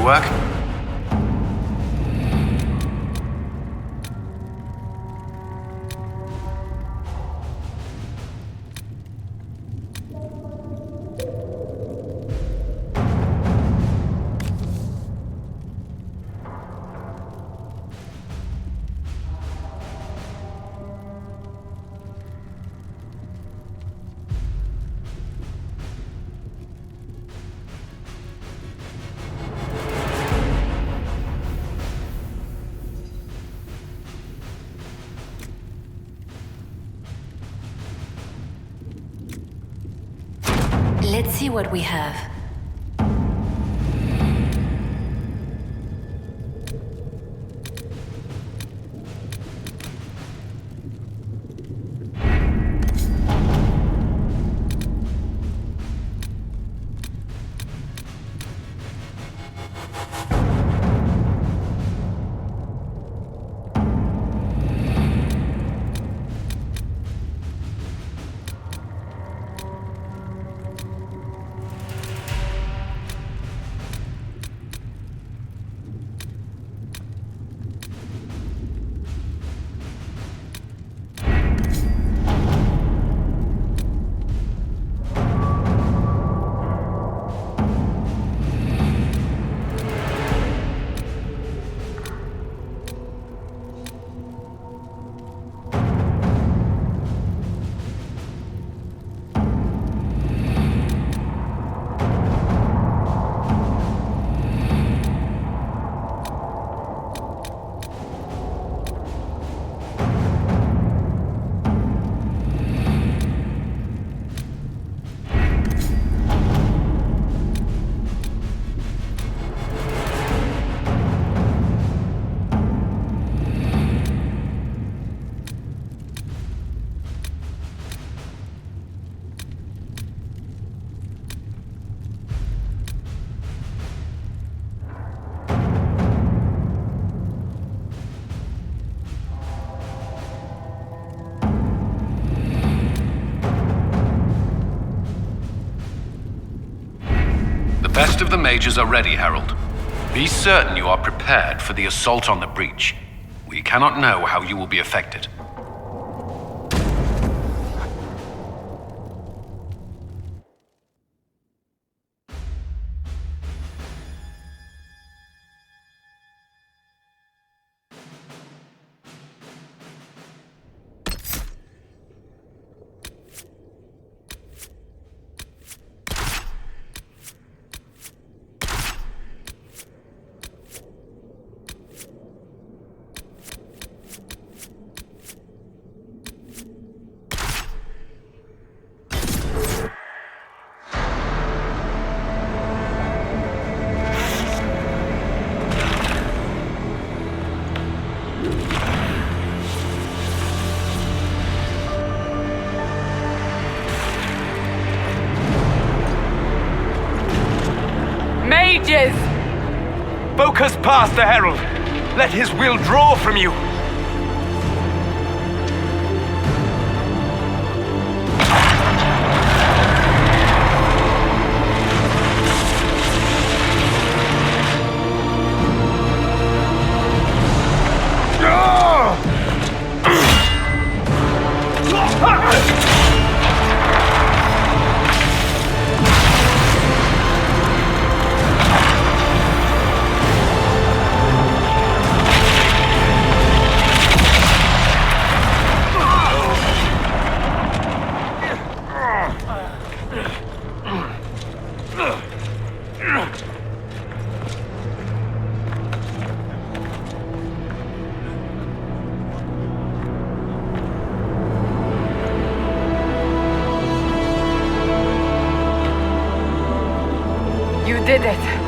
work? Let's see what we have. The best of the mages are ready, Herald. Be certain you are prepared for the assault on the breach. We cannot know how you will be affected. Mages! Focus past the Herald. Let his will draw from you. You did it.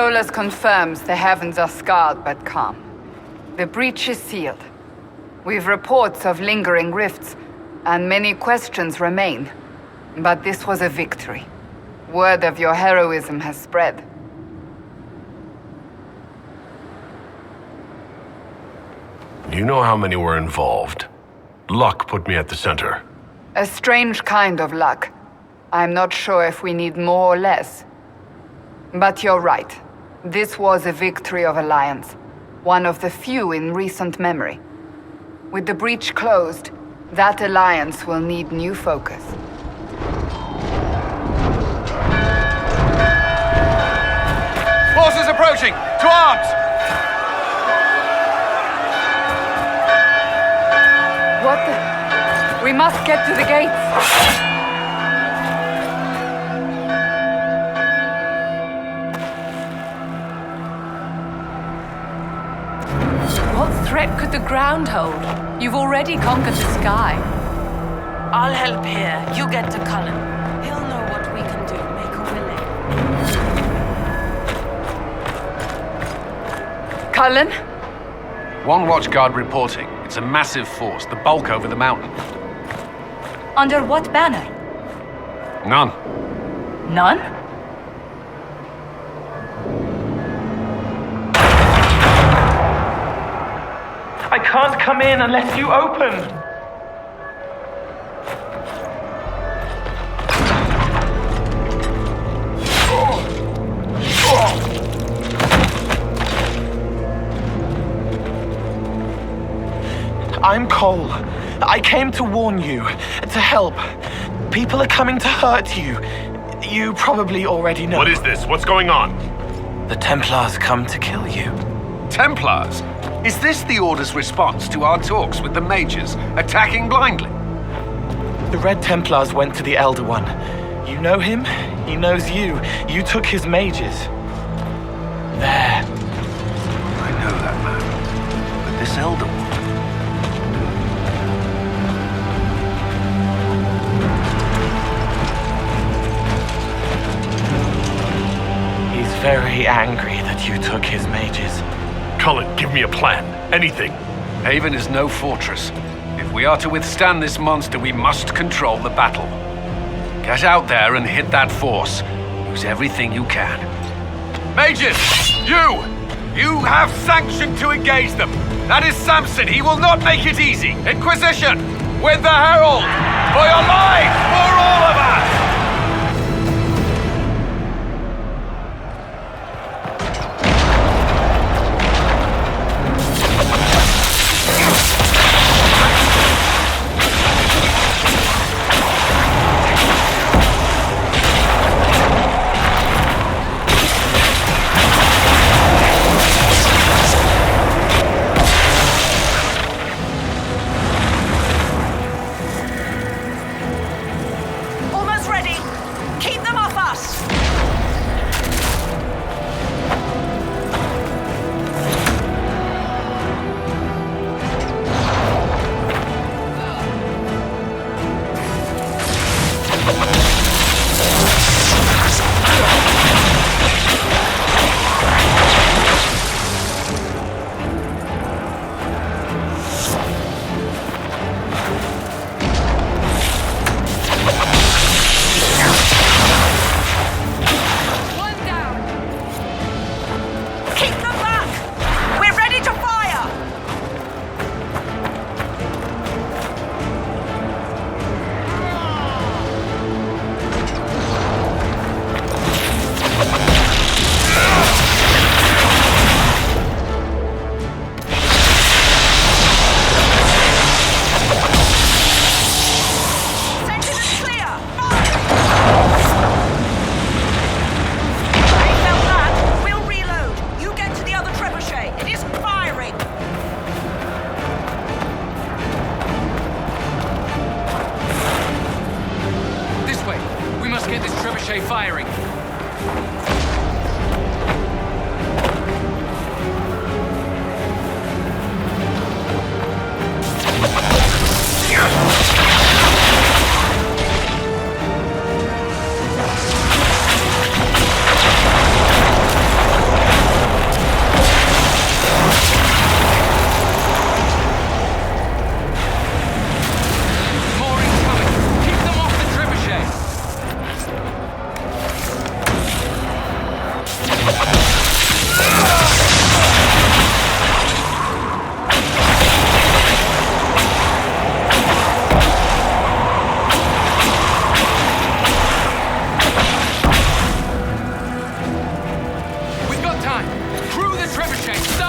Solus confirms the heavens are scarred but calm. The breach is sealed. We've reports of lingering rifts, and many questions remain. But this was a victory. Word of your heroism has spread. You know how many were involved. Luck put me at the center. A strange kind of luck. I'm not sure if we need more or less. But you're right. This was a victory of Alliance. One of the few in recent memory. With the breach closed, that alliance will need new focus. Forces approaching! To arms! What the... We must get to the gates! What threat could the ground hold? You've already conquered the sky. I'll help here. You get to Cullen. He'll know what we can do. Make a willing. Cullen? One watchguard reporting. It's a massive force, the bulk over the mountain. Under what banner? None. None? I can't come in unless you open! I'm Cole. I came to warn you, to help. People are coming to hurt you. You probably already know. What is this? What's going on? The Templars come to kill you. Templars? Is this the Order's response to our talks with the mages, attacking blindly? The Red Templars went to the Elder One. You know him, he knows you. You took his mages. There. I know that man. But this Elder One... He's very angry that you took his mages. Cullen, give me a plan. Anything. Haven is no fortress. If we are to withstand this monster, we must control the battle. Get out there and hit that force. Use everything you can. Mages! You! You have sanction to engage them! That is Samson. He will not make it easy. Inquisition! With the Herald! For your lives! For all of us!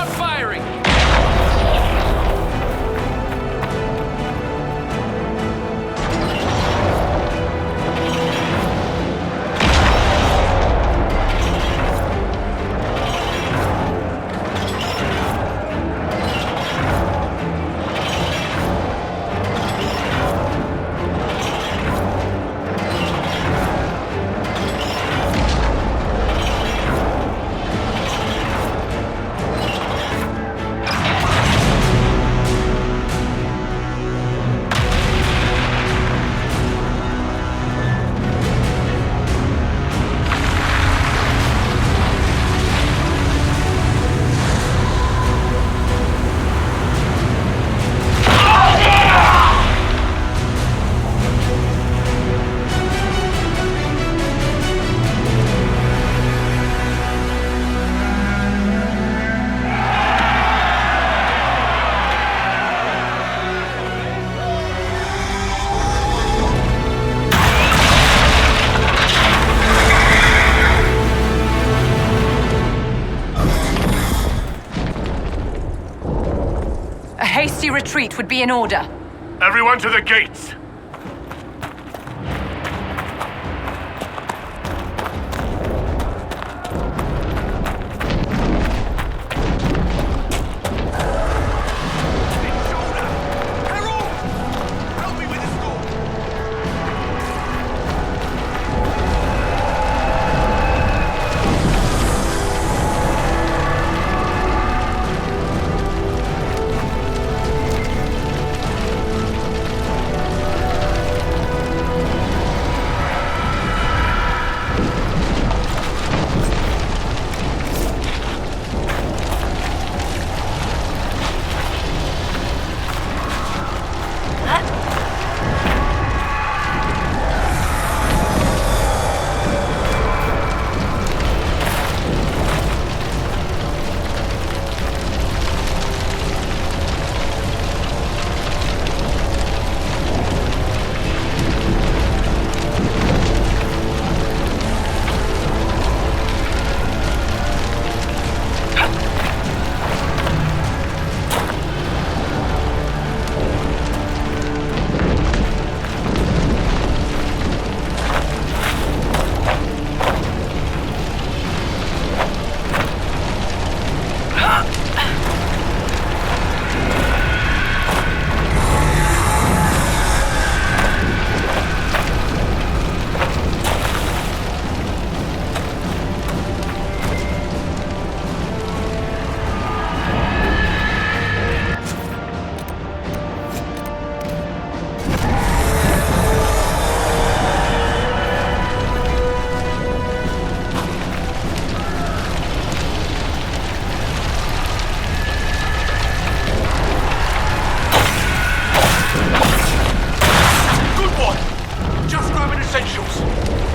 Start firing! A hasty retreat would be in order. Everyone to the gates!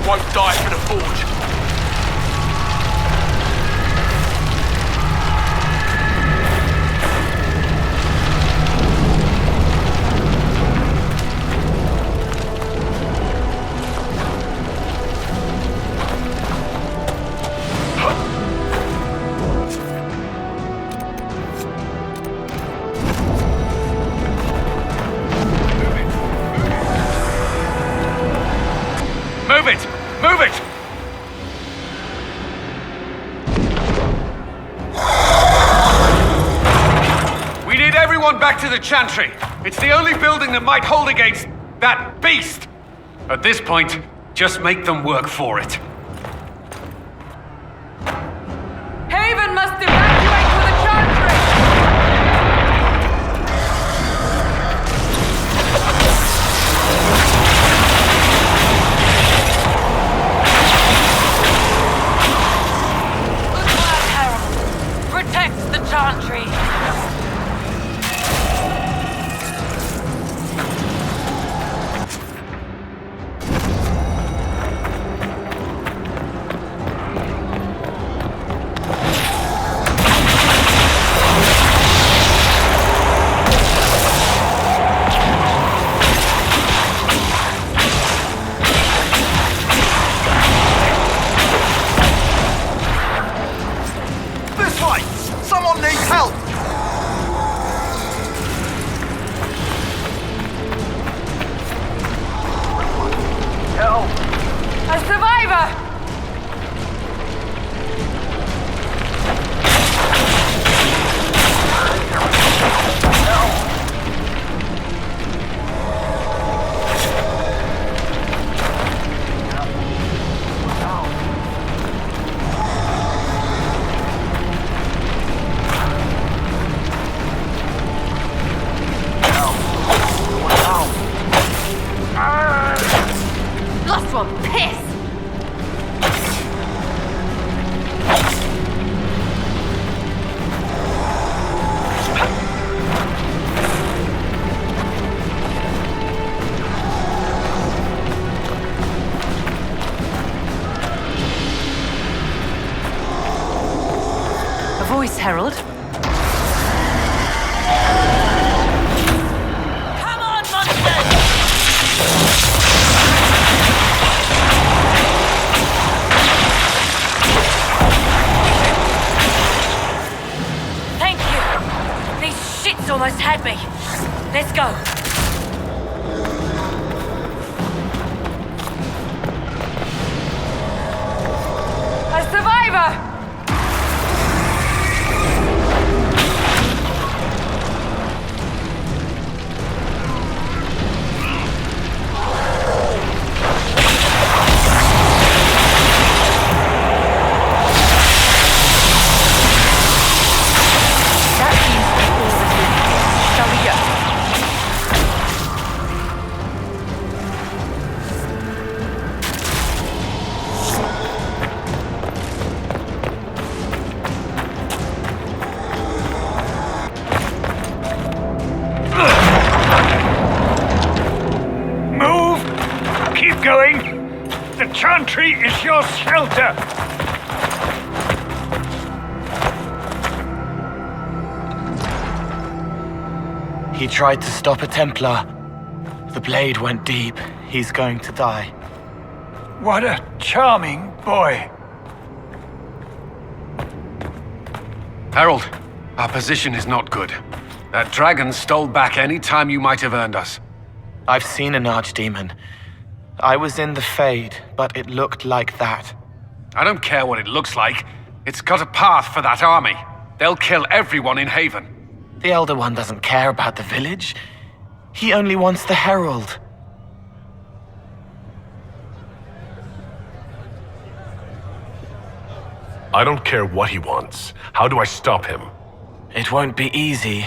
Won't die for the forge. Move it! Move it! We need everyone back to the Chantry. It's the only building that might hold against that beast. At this point, just make them work for it. Haven must evacuate to the Chantry! Protect the Chantry! This way! Someone needs help! Help! A survivor! Lost one, piss! A voice, Herald. Come on, monsters! Thank you. These shits almost had me. Let's go. A survivor! That seems to be all that's left. Shall we go? Move! Keep going! The chantry is your shelter! He tried to stop a Templar. The blade went deep. He's going to die. What a charming boy! Harold, our position is not good. That dragon stole back any time you might have earned us. I've seen an archdemon. I was in the Fade, but it looked like that. I don't care what it looks like. It's got a path for that army. They'll kill everyone in Haven. The Elder One doesn't care about the village. He only wants the Herald. I don't care what he wants. How do I stop him? It won't be easy.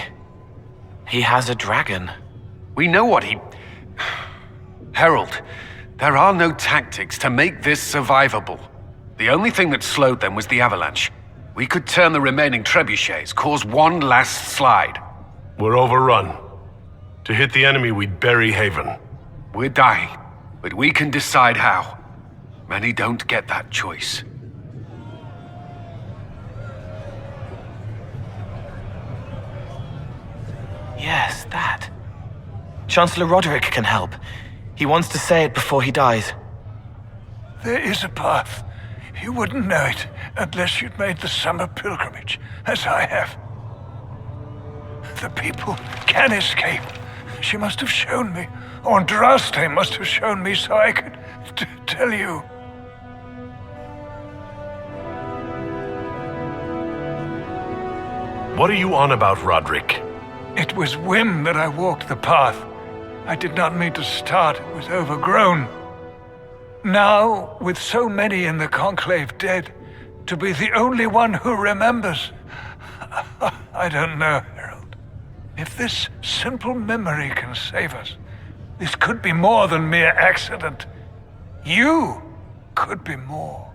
He has a dragon. We know what he... Harold, there are no tactics to make this survivable. The only thing that slowed them was the avalanche. We could turn the remaining trebuchets, cause one last slide. We're overrun. To hit the enemy, we'd bury Haven. We're dying, but we can decide how. Many don't get that choice. Yes, that. Chancellor Roderick can help. He wants to say it before he dies. There is a path. You wouldn't know it unless you'd made the summer pilgrimage, as I have. The people can escape. She must have shown me, or Andraste must have shown me so I could tell you. What are you on about, Roderick? It was whim that I walked the path. I did not mean to start. It was overgrown. Now, with so many in the Conclave dead, to be the only one who remembers... I don't know, Harold. If this simple memory can save us, this could be more than mere accident. You could be more.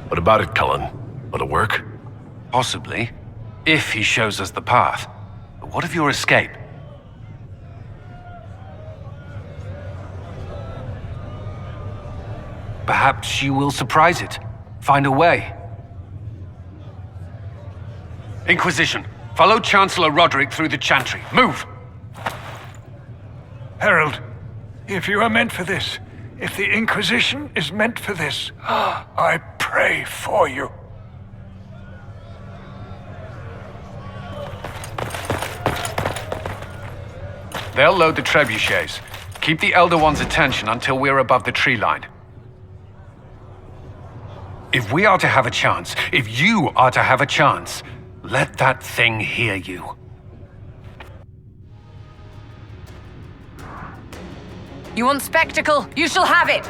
What about it, Cullen? Will it work? Possibly, if he shows us the path. But what of your escape? Perhaps you will surprise it. Find a way. Inquisition, follow Chancellor Roderick through the Chantry. Move! Harold, if you are meant for this, if the Inquisition is meant for this, I pray pray for you. They'll load the trebuchets. Keep the Elder One's attention until we're above the tree line. If we are to have a chance, if you are to have a chance, let that thing hear you. You want spectacle? You shall have it!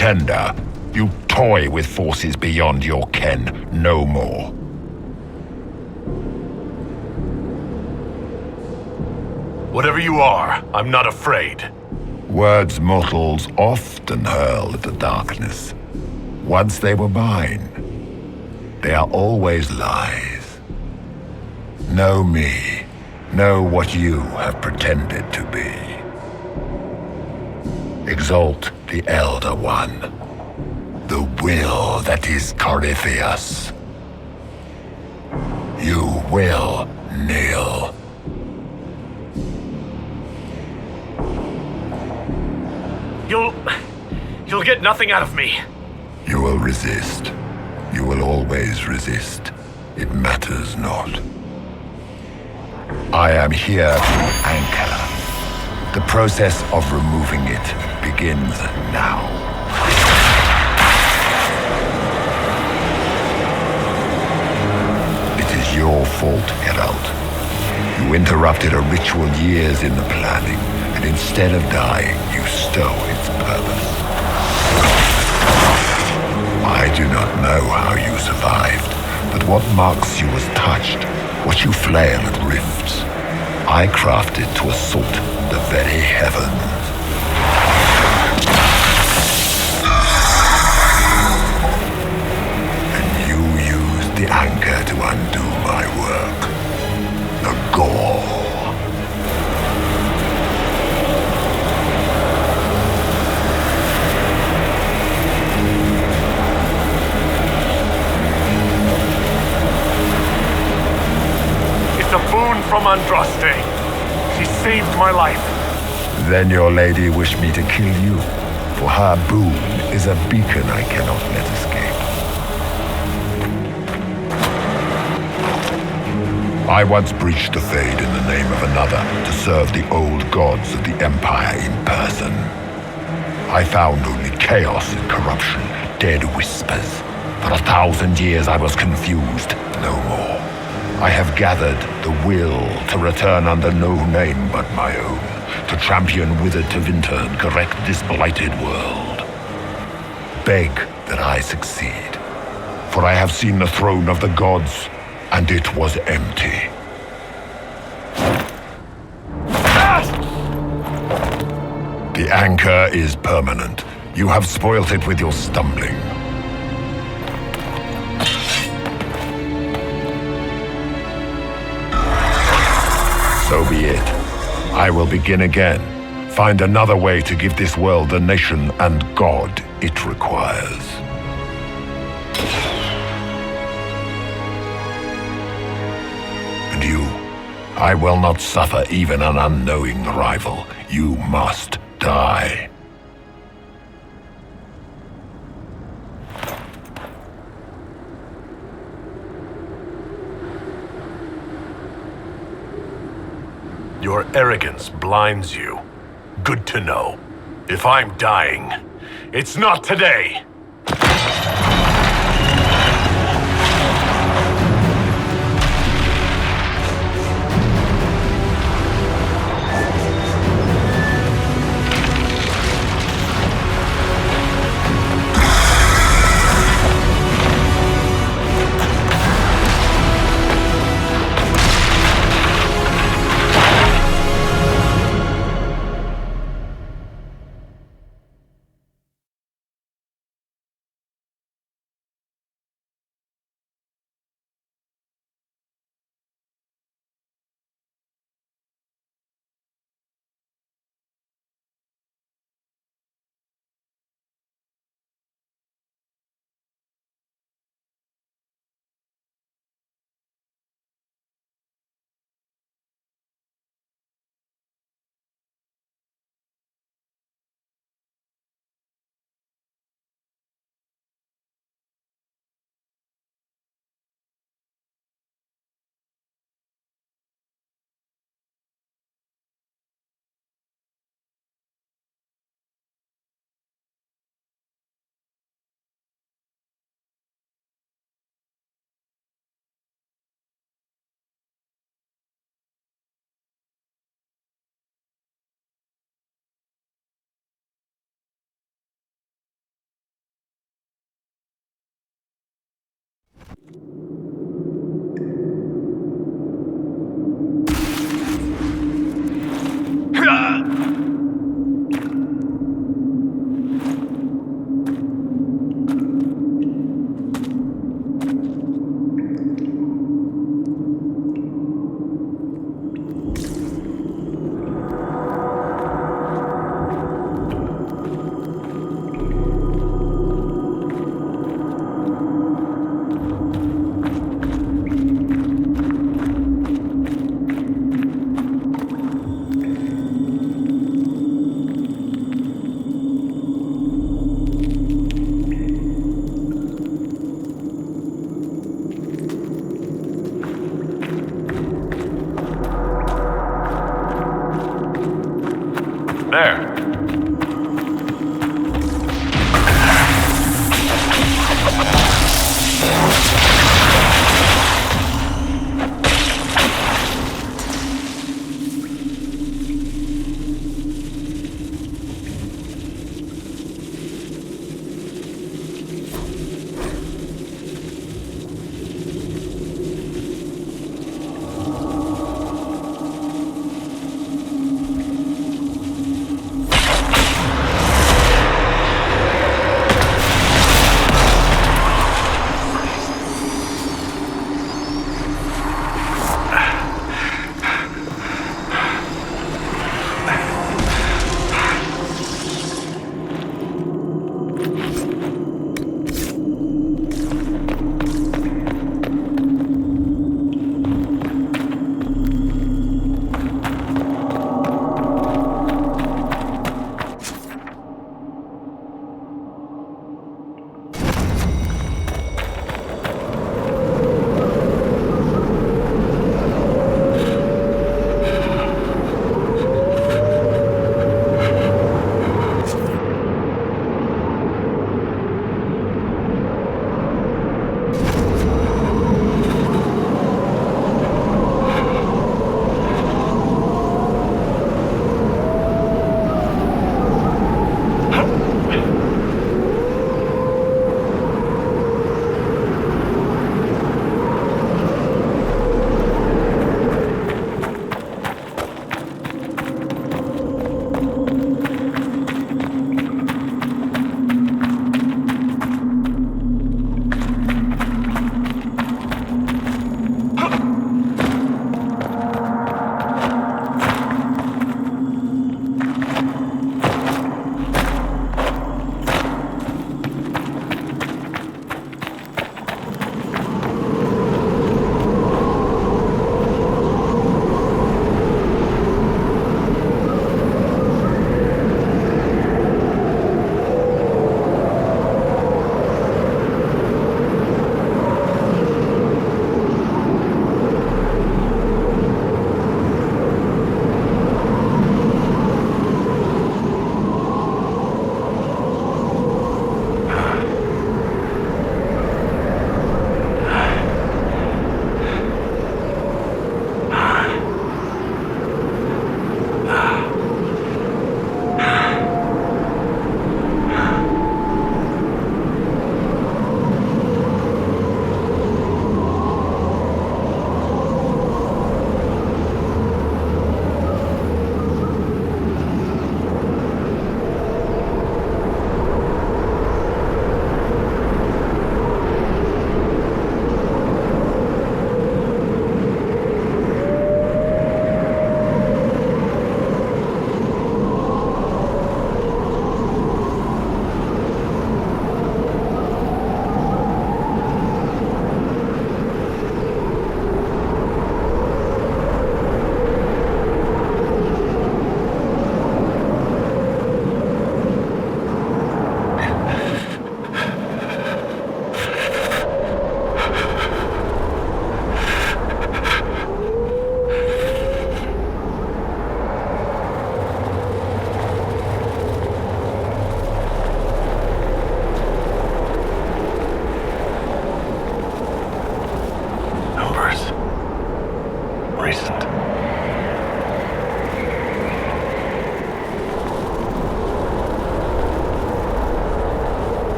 pretender. You toy with forces beyond your ken, no more. Whatever you are, I'm not afraid. Words mortals often hurl at the darkness. Once they were mine, they are always lies. Know me. Know what you have pretended to be. Exalt the Elder One. The will that is Corypheus. You will kneel. You'll get nothing out of me. You will resist. You will always resist. It matters not. I am here to anchor. The process of removing it begins now. It is your fault, Geralt. You interrupted a ritual years in the planning, and instead of dying, you stole its purpose. I do not know how you survived, but what marks you as touched, what you flail at rifts, I crafted to assault the very heavens. And you used the anchor to undo my work. The gore. It's a boon from Andraste. She saved my life. Then your lady wished me to kill you, for her boon is a beacon I cannot let escape. I once breached the Fade in the name of another to serve the old gods of the Empire in person. I found only chaos and corruption, dead whispers. For 1,000 years I was confused, no more. I have gathered the will to return under no name but my own, to champion withered to winter and correct this blighted world. Beg that I succeed, for I have seen the throne of the gods, and it was empty. The anchor is permanent. You have spoilt it with your stumbling. So be it. I will begin again. Find another way to give this world the nation and God it requires. And you, I will not suffer even an unknowing rival. You must die. Your arrogance blinds you. Good to know. If I'm dying, it's not today.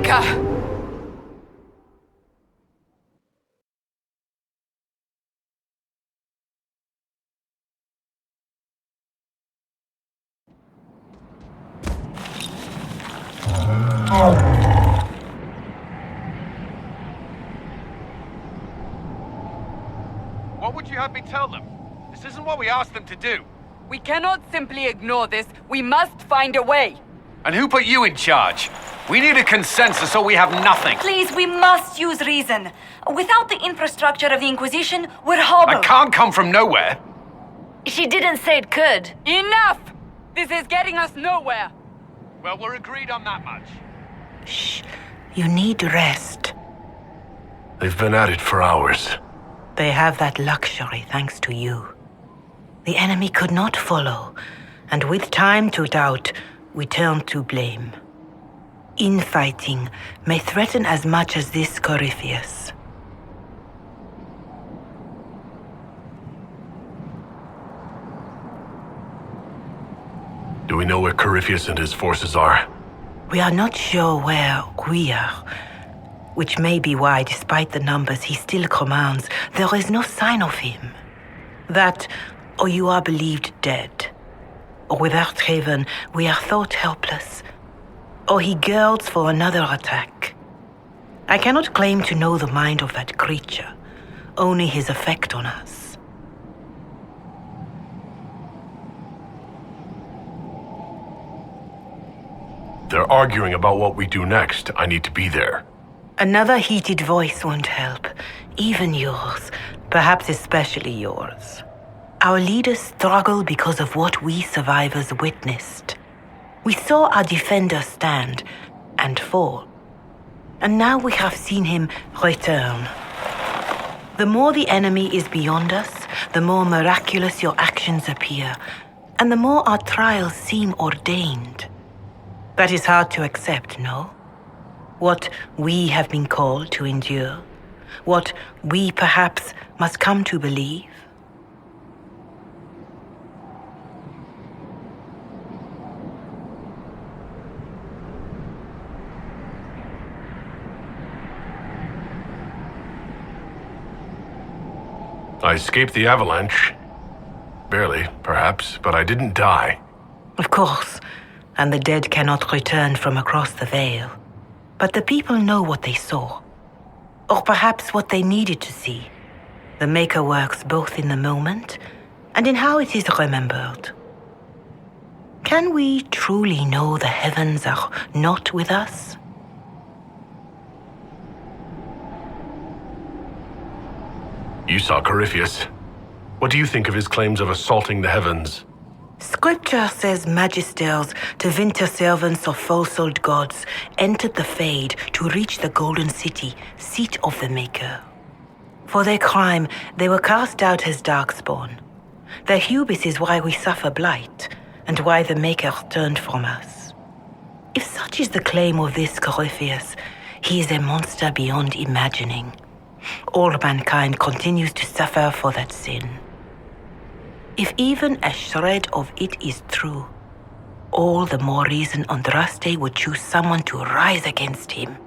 Maker! What would you have me tell them? This isn't what we asked them to do. We cannot simply ignore this. We must find a way. And who put you in charge? We need a consensus or we have nothing. Please, we must use reason. Without the infrastructure of the Inquisition, we're hobbled. I can't come from nowhere. She didn't say it could. Enough! This is getting us nowhere. Well, we're agreed on that much. Shh. You need rest. They've been at it for hours. They have that luxury thanks to you. The enemy could not follow, and with time to doubt, we turn to blame. Infighting may threaten as much as this Corypheus. Do we know where Corypheus and his forces are? We are not sure where we are, which may be why, despite the numbers he still commands, there is no sign of him. That, or you are believed dead. Or without Haven, we are thought helpless. Or he girds for another attack. I cannot claim to know the mind of that creature, only his effect on us. They're arguing about what we do next. I need to be there. Another heated voice won't help. Even yours. Perhaps especially yours. Our leaders struggle because of what we survivors witnessed. We saw our defender stand and fall. And now we have seen him return. The more the enemy is beyond us, the more miraculous your actions appear, and the more our trials seem ordained. That is hard to accept, no? What we have been called to endure, what we perhaps must come to believe. I escaped the avalanche. Barely, perhaps, but I didn't die. Of course, and the dead cannot return from across the veil. But the people know what they saw. Or perhaps what they needed to see. The Maker works both in the moment and in how it is remembered. Can we truly know the heavens are not with us? You saw Corypheus. What do you think of his claims of assaulting the heavens? Scripture says magisters, winter servants of false-old gods, entered the Fade to reach the Golden City, seat of the Maker. For their crime, they were cast out as darkspawn. Their hubris is why we suffer blight, and why the Maker turned from us. If such is the claim of this Corypheus, he is a monster beyond imagining. All mankind continues to suffer for that sin. If even a shred of it is true, all the more reason Andraste would choose someone to rise against him.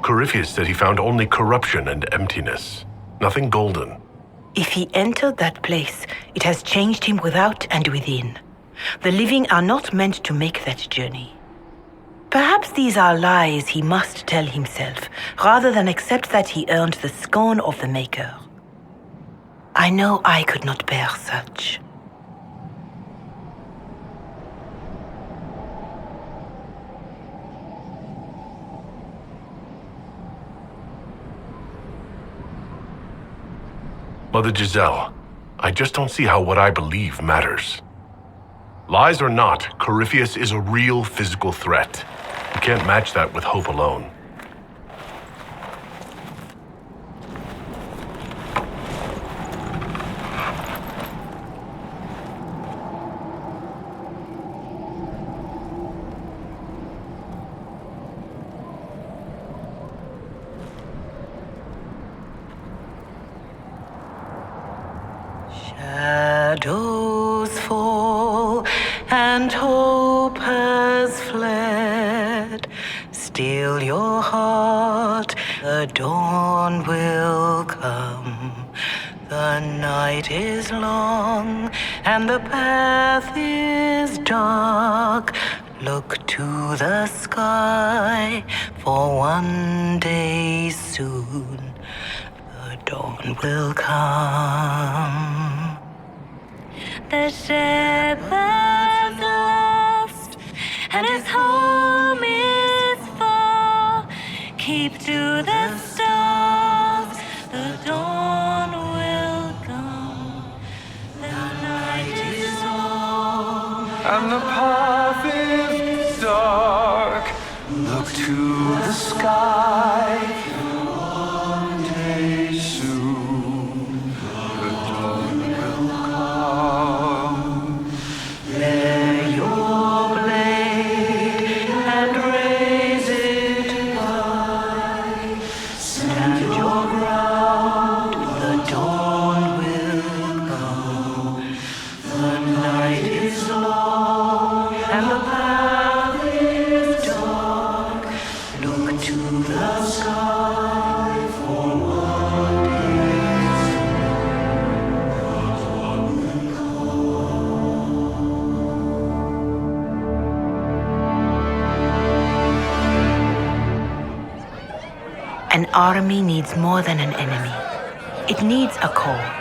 Corypheus said he found only corruption and emptiness. Nothing golden. If he entered that place, it has changed him without and within. The living are not meant to make that journey. Perhaps these are lies he must tell himself, rather than accept that he earned the scorn of the Maker. I know I could not bear such. Mother Giselle, I just don't see how what I believe matters. Lies or not, Corypheus is a real physical threat. You can't match that with hope alone. Shadows fall and hope has fled. Still your heart, the dawn will come. The night is long and the path is dark. Look to the sky, for one day soon the dawn will come. The shepherd's lost, and his home is far. Keep to the stars, the dawn will come. The night is long, And the path is dark. Look to the sky. One day soon, the dawn will come. Bear your blade and raise it high. Stand your ground, the dawn will come. The night is long and the path is dark. Look to the sky for one day. An army needs more than an enemy. It needs a cause.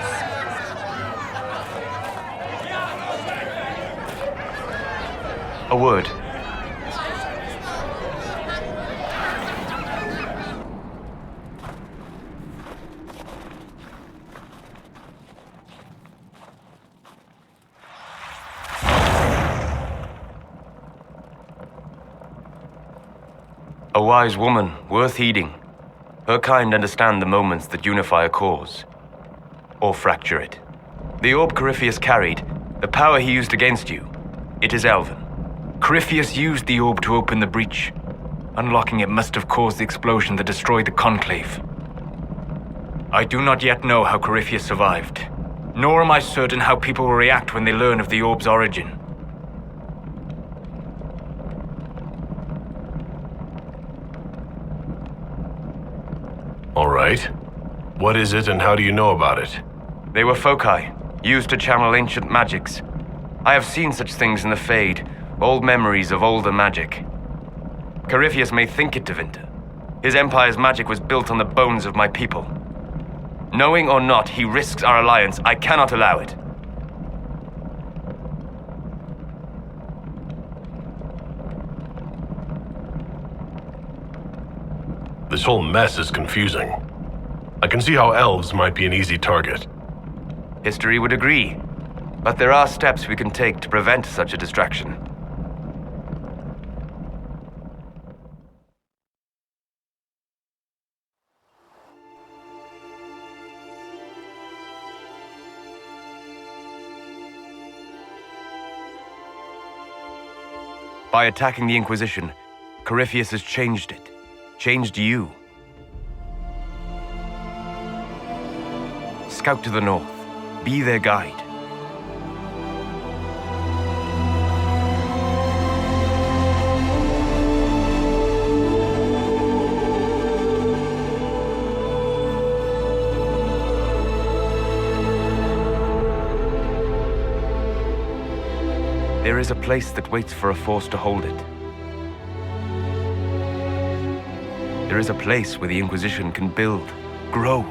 A word. A wise woman, worth heeding. Her kind understand the moments that unify a cause, or fracture it. The orb Corypheus carried, the power he used against you, it is elven. Corypheus used the orb to open the breach. Unlocking it must have caused the explosion that destroyed the Conclave. I do not yet know how Corypheus survived, nor am I certain how people will react when they learn of the orb's origin. All right. What is it and how do you know about it? They were foci, used to channel ancient magics. I have seen such things in the Fade, old memories of older magic. Corypheus may think it Tevinter. His empire's magic was built on the bones of my people. Knowing or not, he risks our alliance. I cannot allow it. This whole mess is confusing. I can see how elves might be an easy target. History would agree, but there are steps we can take to prevent such a distraction. By attacking the Inquisition, Corypheus has changed it. Changed you. Scout to the north. Be their guide. There is a place that waits for a force to hold it. There is a place where the Inquisition can build, grow.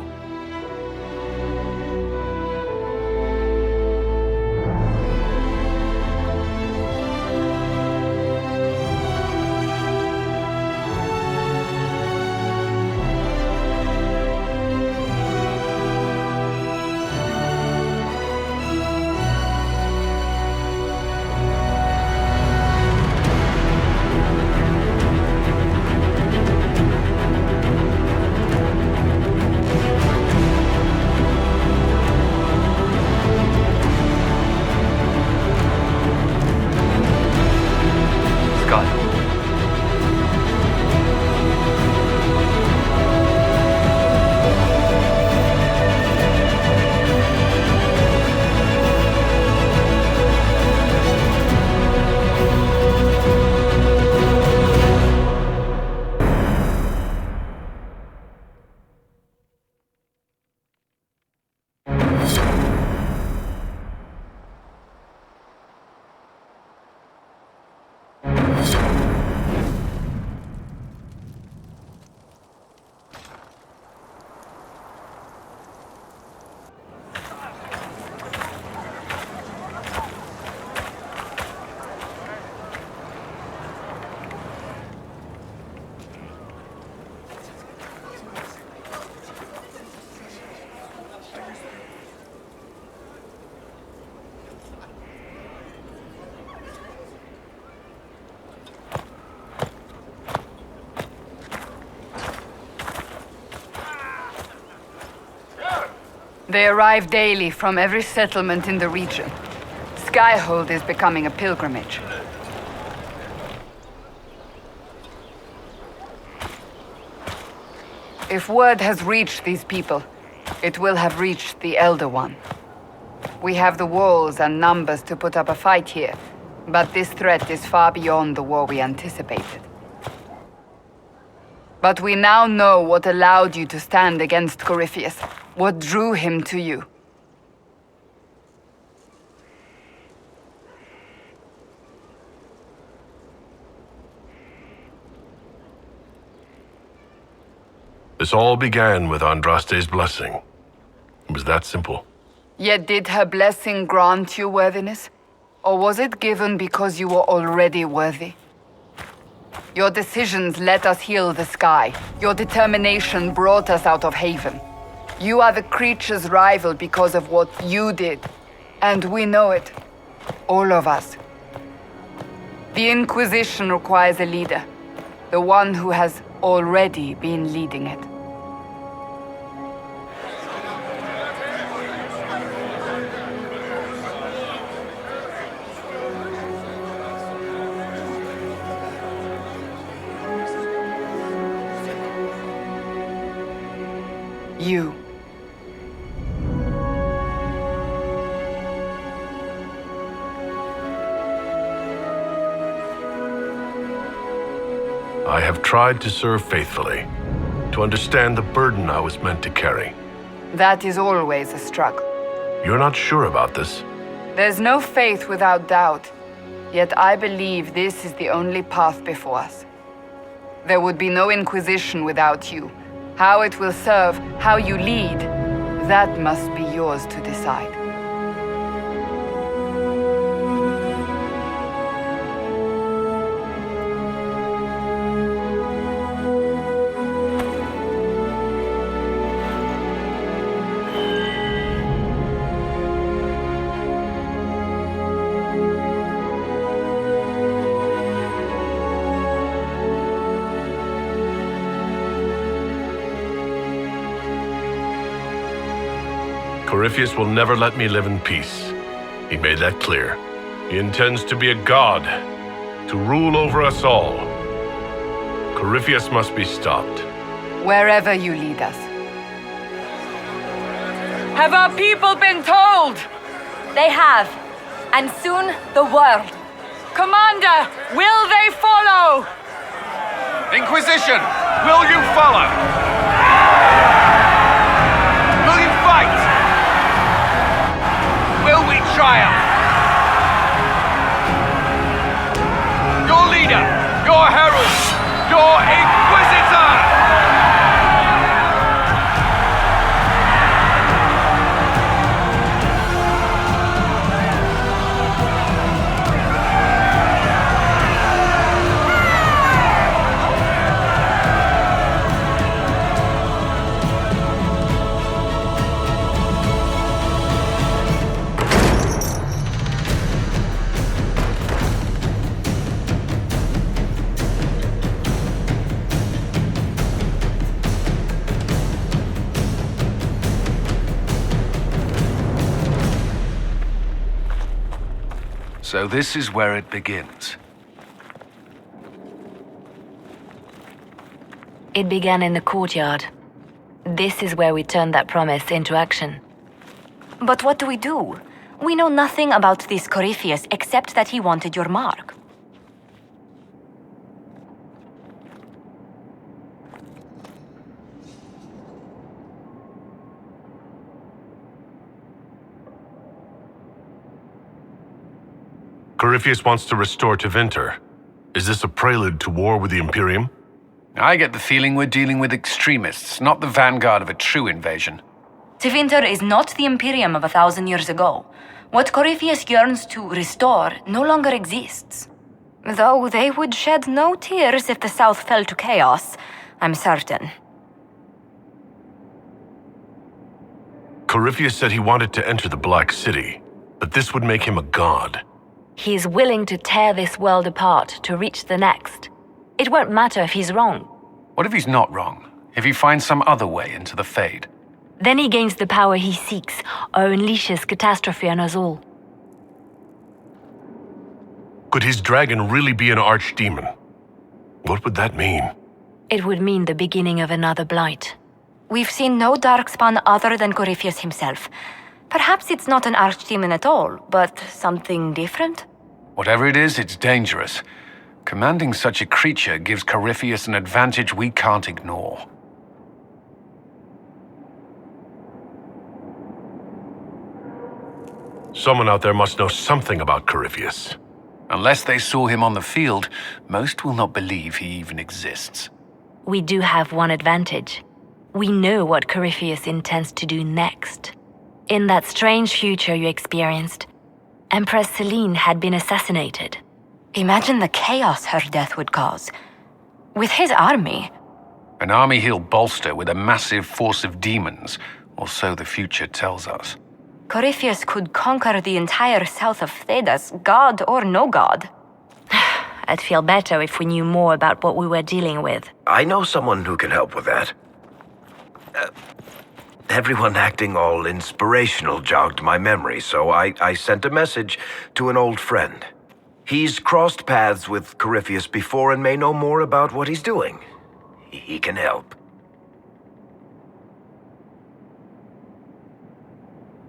They arrive daily from every settlement in the region. Skyhold is becoming a pilgrimage. If word has reached these people, it will have reached the Elder One. We have the walls and numbers to put up a fight here, but this threat is far beyond the war we anticipated. But we now know what allowed you to stand against Corypheus, what drew him to you. This all began with Andraste's blessing. It was that simple. Yet did her blessing grant you worthiness? Or was it given because you were already worthy? Your decisions let us heal the sky. Your determination brought us out of Haven. You are the creature's rival because of what you did. And we know it. All of us. The Inquisition requires a leader. The one who has already been leading it. You. I have tried to serve faithfully, to understand the burden I was meant to carry. That is always a struggle. You're not sure about this? There's no faith without doubt, yet I believe this is the only path before us. There would be no Inquisition without you. How it will serve, how you lead, that must be yours to decide. Corypheus will never let me live in peace. He made that clear. He intends to be a god, to rule over us all. Corypheus must be stopped. Wherever you lead us. Have our people been told? They have. And soon, the world. Commander, will they follow? Inquisition, will you follow? Will you fight? Will we triumph? Your leader, your herald, your Inquisitor! So this is where it begins. It began in the courtyard. This is where we turned that promise into action. But what do? We know nothing about this Corypheus except that he wanted your mark. Corypheus wants to restore Tevinter. Is this a prelude to war with the Imperium? I get the feeling we're dealing with extremists, not the vanguard of a true invasion. Tevinter is not the Imperium of 1,000 years ago. What Corypheus yearns to restore no longer exists. Though they would shed no tears if the South fell to chaos, I'm certain. Corypheus said he wanted to enter the Black City, but this would make him a god. He's willing to tear this world apart to reach the next. It won't matter if he's wrong. What if he's not wrong? If he finds some other way into the Fade? Then he gains the power he seeks, or unleashes catastrophe on us all. Could his dragon really be an archdemon? What would that mean? It would mean the beginning of another blight. We've seen no darkspawn other than Corypheus himself. Perhaps it's not an archdemon at all, but something different? Whatever it is, it's dangerous. Commanding such a creature gives Corypheus an advantage we can't ignore. Someone out there must know something about Corypheus. Unless they saw him on the field, most will not believe he even exists. We do have one advantage. We know what Corypheus intends to do next. In that strange future you experienced, Empress Selene had been assassinated. Imagine the chaos her death would cause. With his army. An army he'll bolster with a massive force of demons, or so the future tells us. Corypheus could conquer the entire south of Thedas, god or no god. I'd feel better if we knew more about what we were dealing with. I know someone who can help with that. Everyone acting all inspirational jogged my memory, so I sent a message to an old friend. He's crossed paths with Corypheus before and may know more about what he's doing. He can help.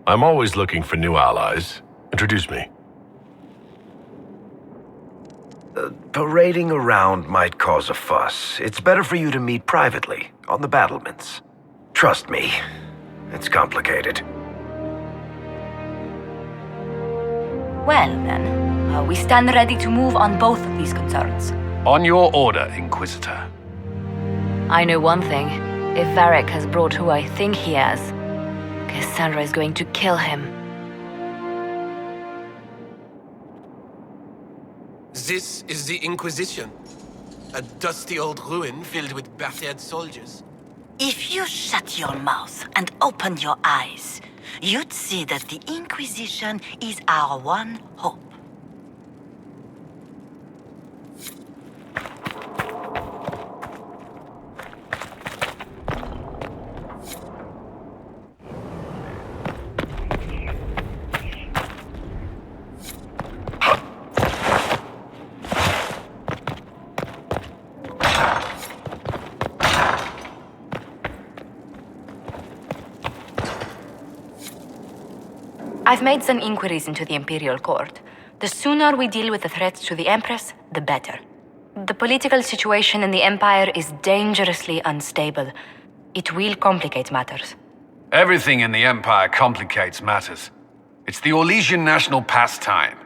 I'm always looking for new allies. Introduce me. Parading around might cause a fuss. It's better for you to meet privately, on the battlements. Trust me, it's complicated. Well then, we stand ready to move on both of these concerns. On your order, Inquisitor. I know one thing. If Varric has brought who I think he has, Cassandra is going to kill him. This is the Inquisition. A dusty old ruin filled with battered soldiers. If you shut your mouth and open your eyes, you'd see that the Inquisition is our one hope. I've made some inquiries into the Imperial Court. The sooner we deal with the threats to the Empress, the better. The political situation in the Empire is dangerously unstable. It will complicate matters. Everything in the Empire complicates matters. It's the Orlesian national pastime.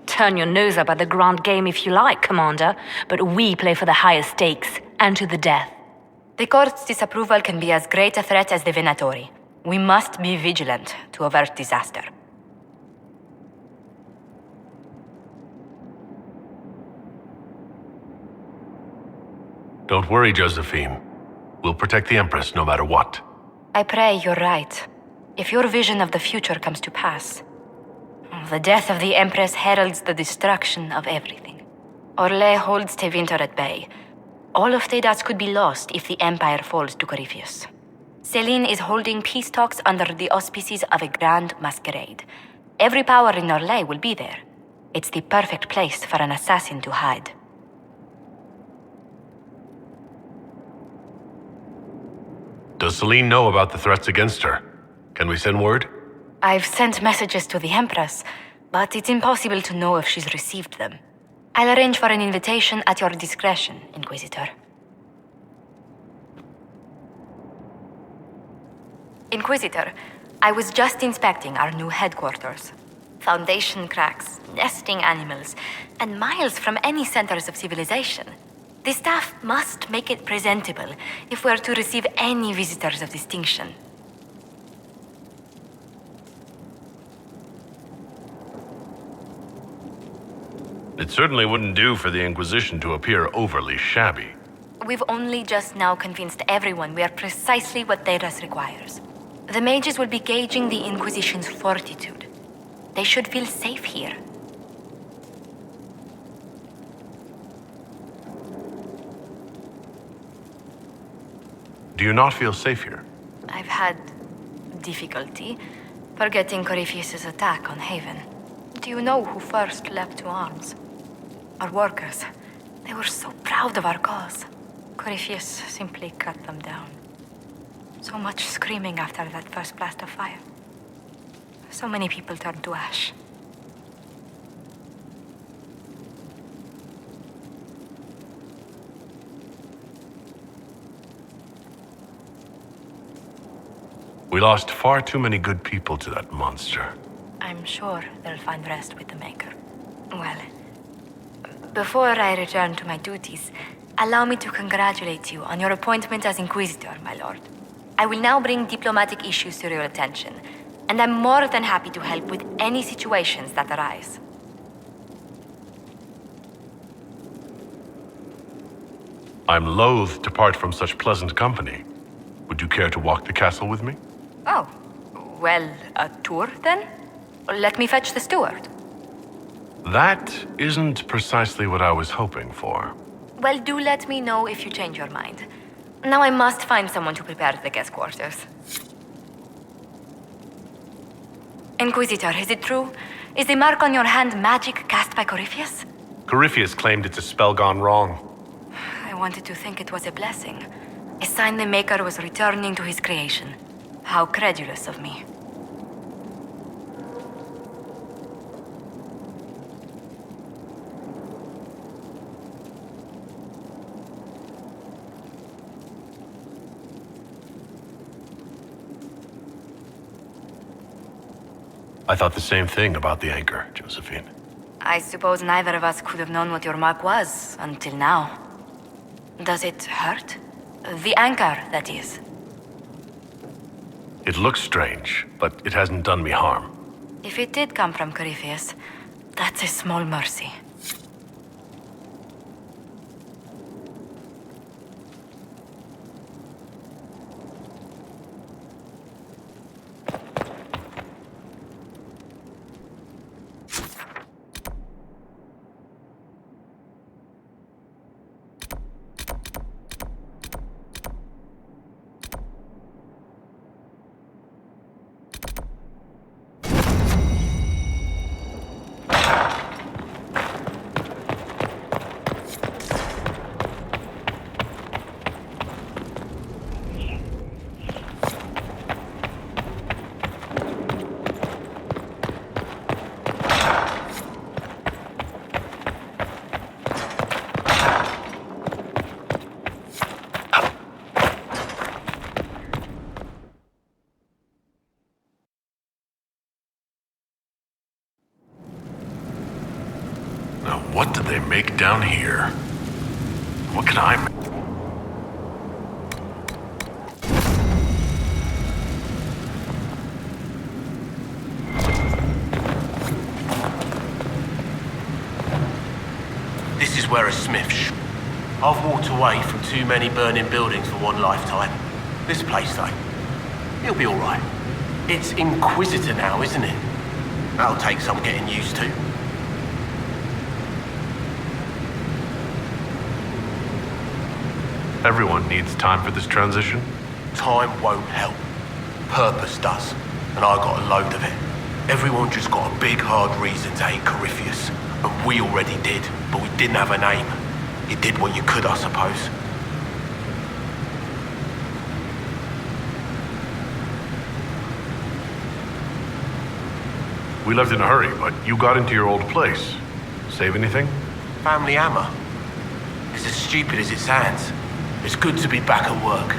Turn your nose up at the grand game if you like, Commander, but we play for the highest stakes, and to the death. The Court's disapproval can be as great a threat as the Venatori. We must be vigilant to avert disaster. Don't worry, Josephine. We'll protect the Empress no matter what. I pray you're right. If your vision of the future comes to pass, the death of the Empress heralds the destruction of everything. Orlais holds Tevinter at bay. All of Thedas could be lost if the Empire falls to Corypheus. Selene is holding peace talks under the auspices of a grand masquerade. Every power in Orlais will be there. It's the perfect place for an assassin to hide. Does Selene know about the threats against her? Can we send word? I've sent messages to the Empress, but it's impossible to know if she's received them. I'll arrange for an invitation at your discretion, Inquisitor. Inquisitor, I was just inspecting our new headquarters. Foundation cracks, nesting animals, and miles from any centers of civilization. The staff must make it presentable if we're to receive any visitors of distinction. It certainly wouldn't do for the Inquisition to appear overly shabby. We've only just now convinced everyone we are precisely what Thedas requires. The mages will be gauging the Inquisition's fortitude. They should feel safe here. Do you not feel safe here? I've had difficulty forgetting Corypheus's attack on Haven. Do you know who first leapt to arms? Our workers. They were so proud of our cause. Corypheus simply cut them down. So much screaming after that first blast of fire. So many people turned to ash. We lost far too many good people to that monster. I'm sure they'll find rest with the Maker. Well, before I return to my duties, allow me to congratulate you on your appointment as Inquisitor, my lord. I will now bring diplomatic issues to your attention, and I'm more than happy to help with any situations that arise. I'm loath to part from such pleasant company. Would you care to walk the castle with me? Oh, well, a tour then? Let me fetch the steward. That isn't precisely what I was hoping for. Well, do let me know if you change your mind. Now I must find someone to prepare the guest quarters. Inquisitor, is it true? Is the mark on your hand magic cast by Corypheus? Corypheus claimed it's a spell gone wrong. I wanted to think it was a blessing. A sign the Maker was returning to his creation. How credulous of me. I thought the same thing about the anchor, Josephine. I suppose neither of us could have known what your mark was until now. Does it hurt? The anchor, that is. It looks strange, but it hasn't done me harm. If it did come from Corypheus, that's a small mercy. Now, what did they make down here? What can I make? This is where a smith I've walked away from too many burning buildings for one lifetime. This place, though, it'll be all right. It's Inquisitor now, isn't it? That'll take some getting used to. Everyone needs time for this transition. Time won't help. Purpose does. And I got a load of it. Everyone just got a big, hard reason to hate Corypheus. And we already did, but we didn't have a name. You did what you could, I suppose. We left in a hurry, but you got into your old place. Save anything? Family hammer. It's as stupid as it sounds. It's good to be back at work.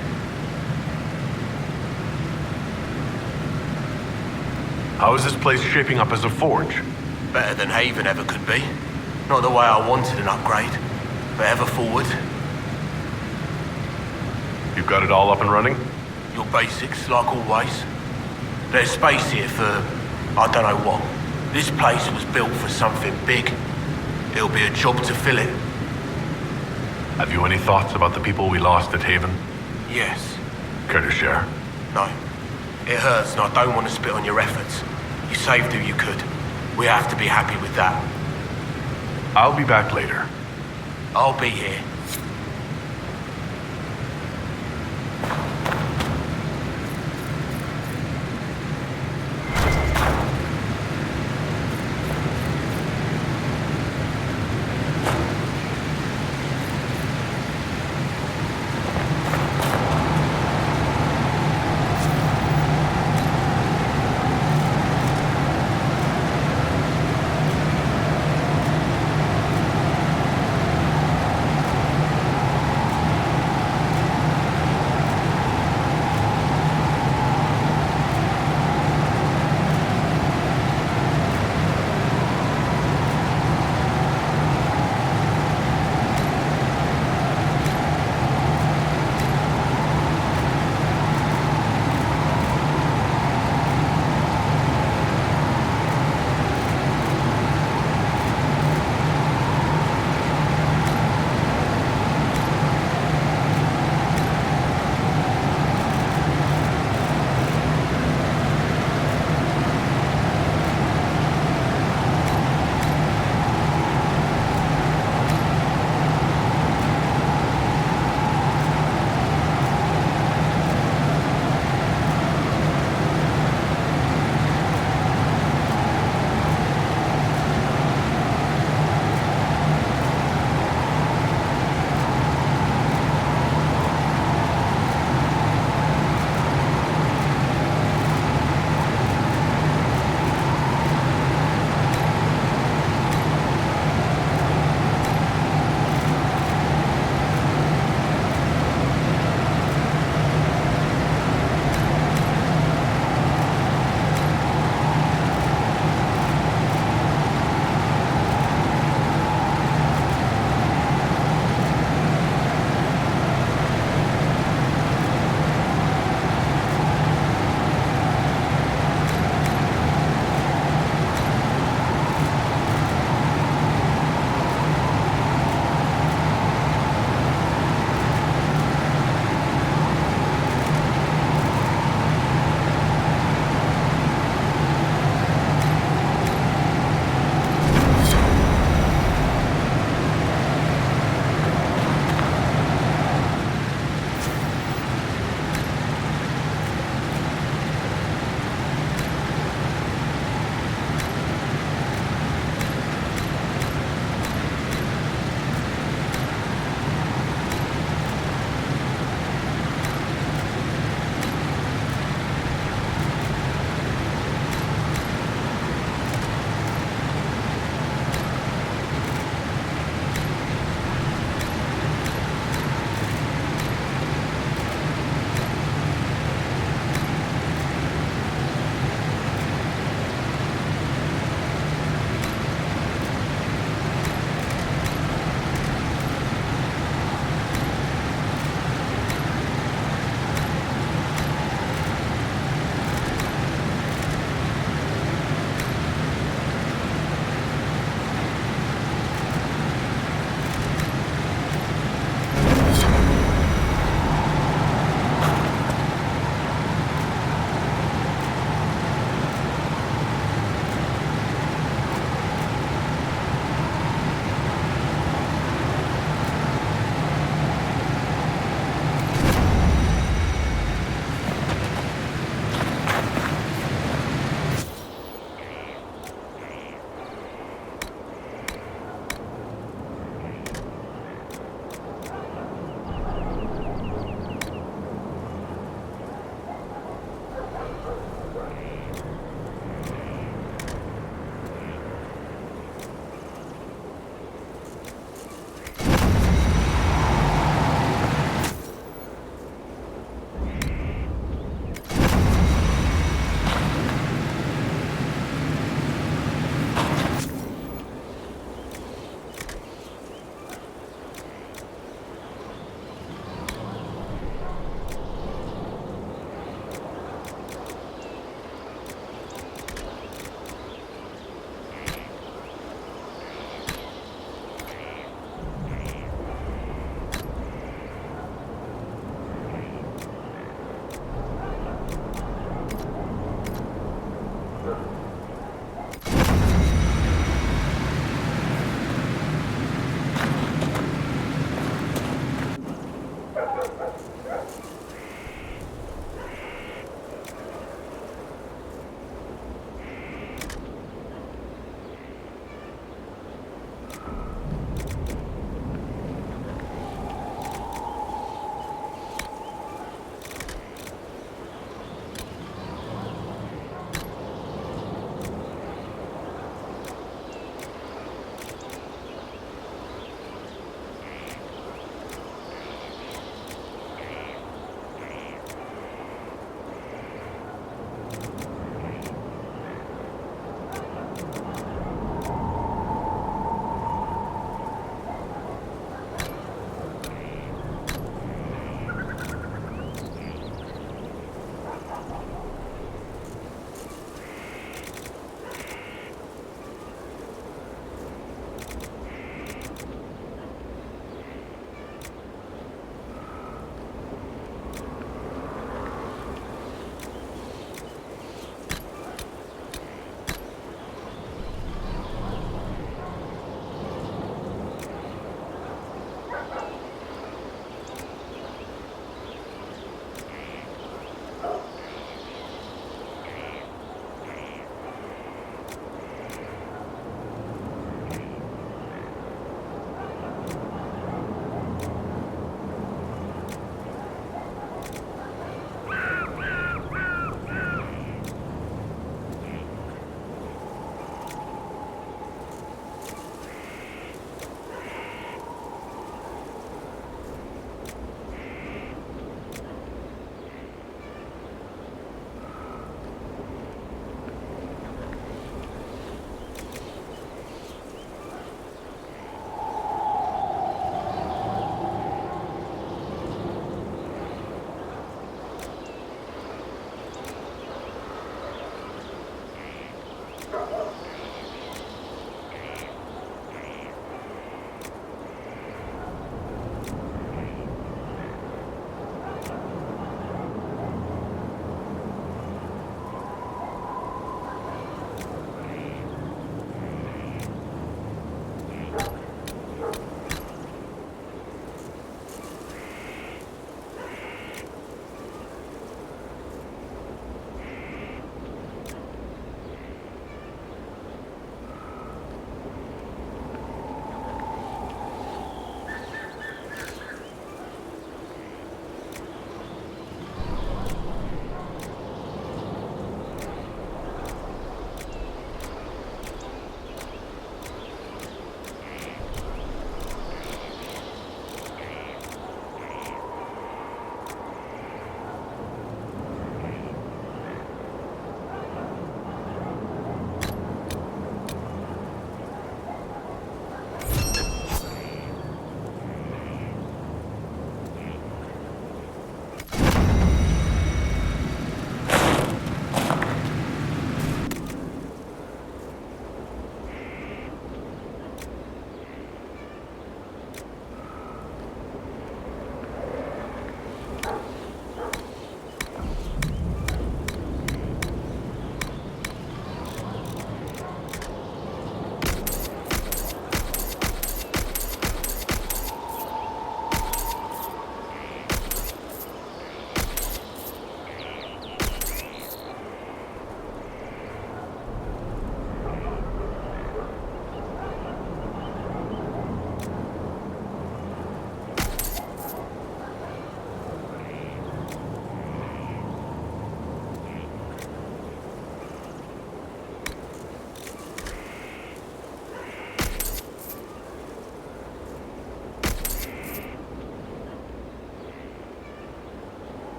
How is this place shaping up as a forge? Better than Haven ever could be. Not the way I wanted an upgrade, but ever forward. You've got it all up and running? Your basics, like always. There's space here for, I don't know what. This place was built for something big. It'll be a job to fill it. Have you any thoughts about the people we lost at Haven? Yes. Care to share? No. It hurts and I don't want to spit on your efforts. You saved who you could. We have to be happy with that. I'll be back later. I'll be here.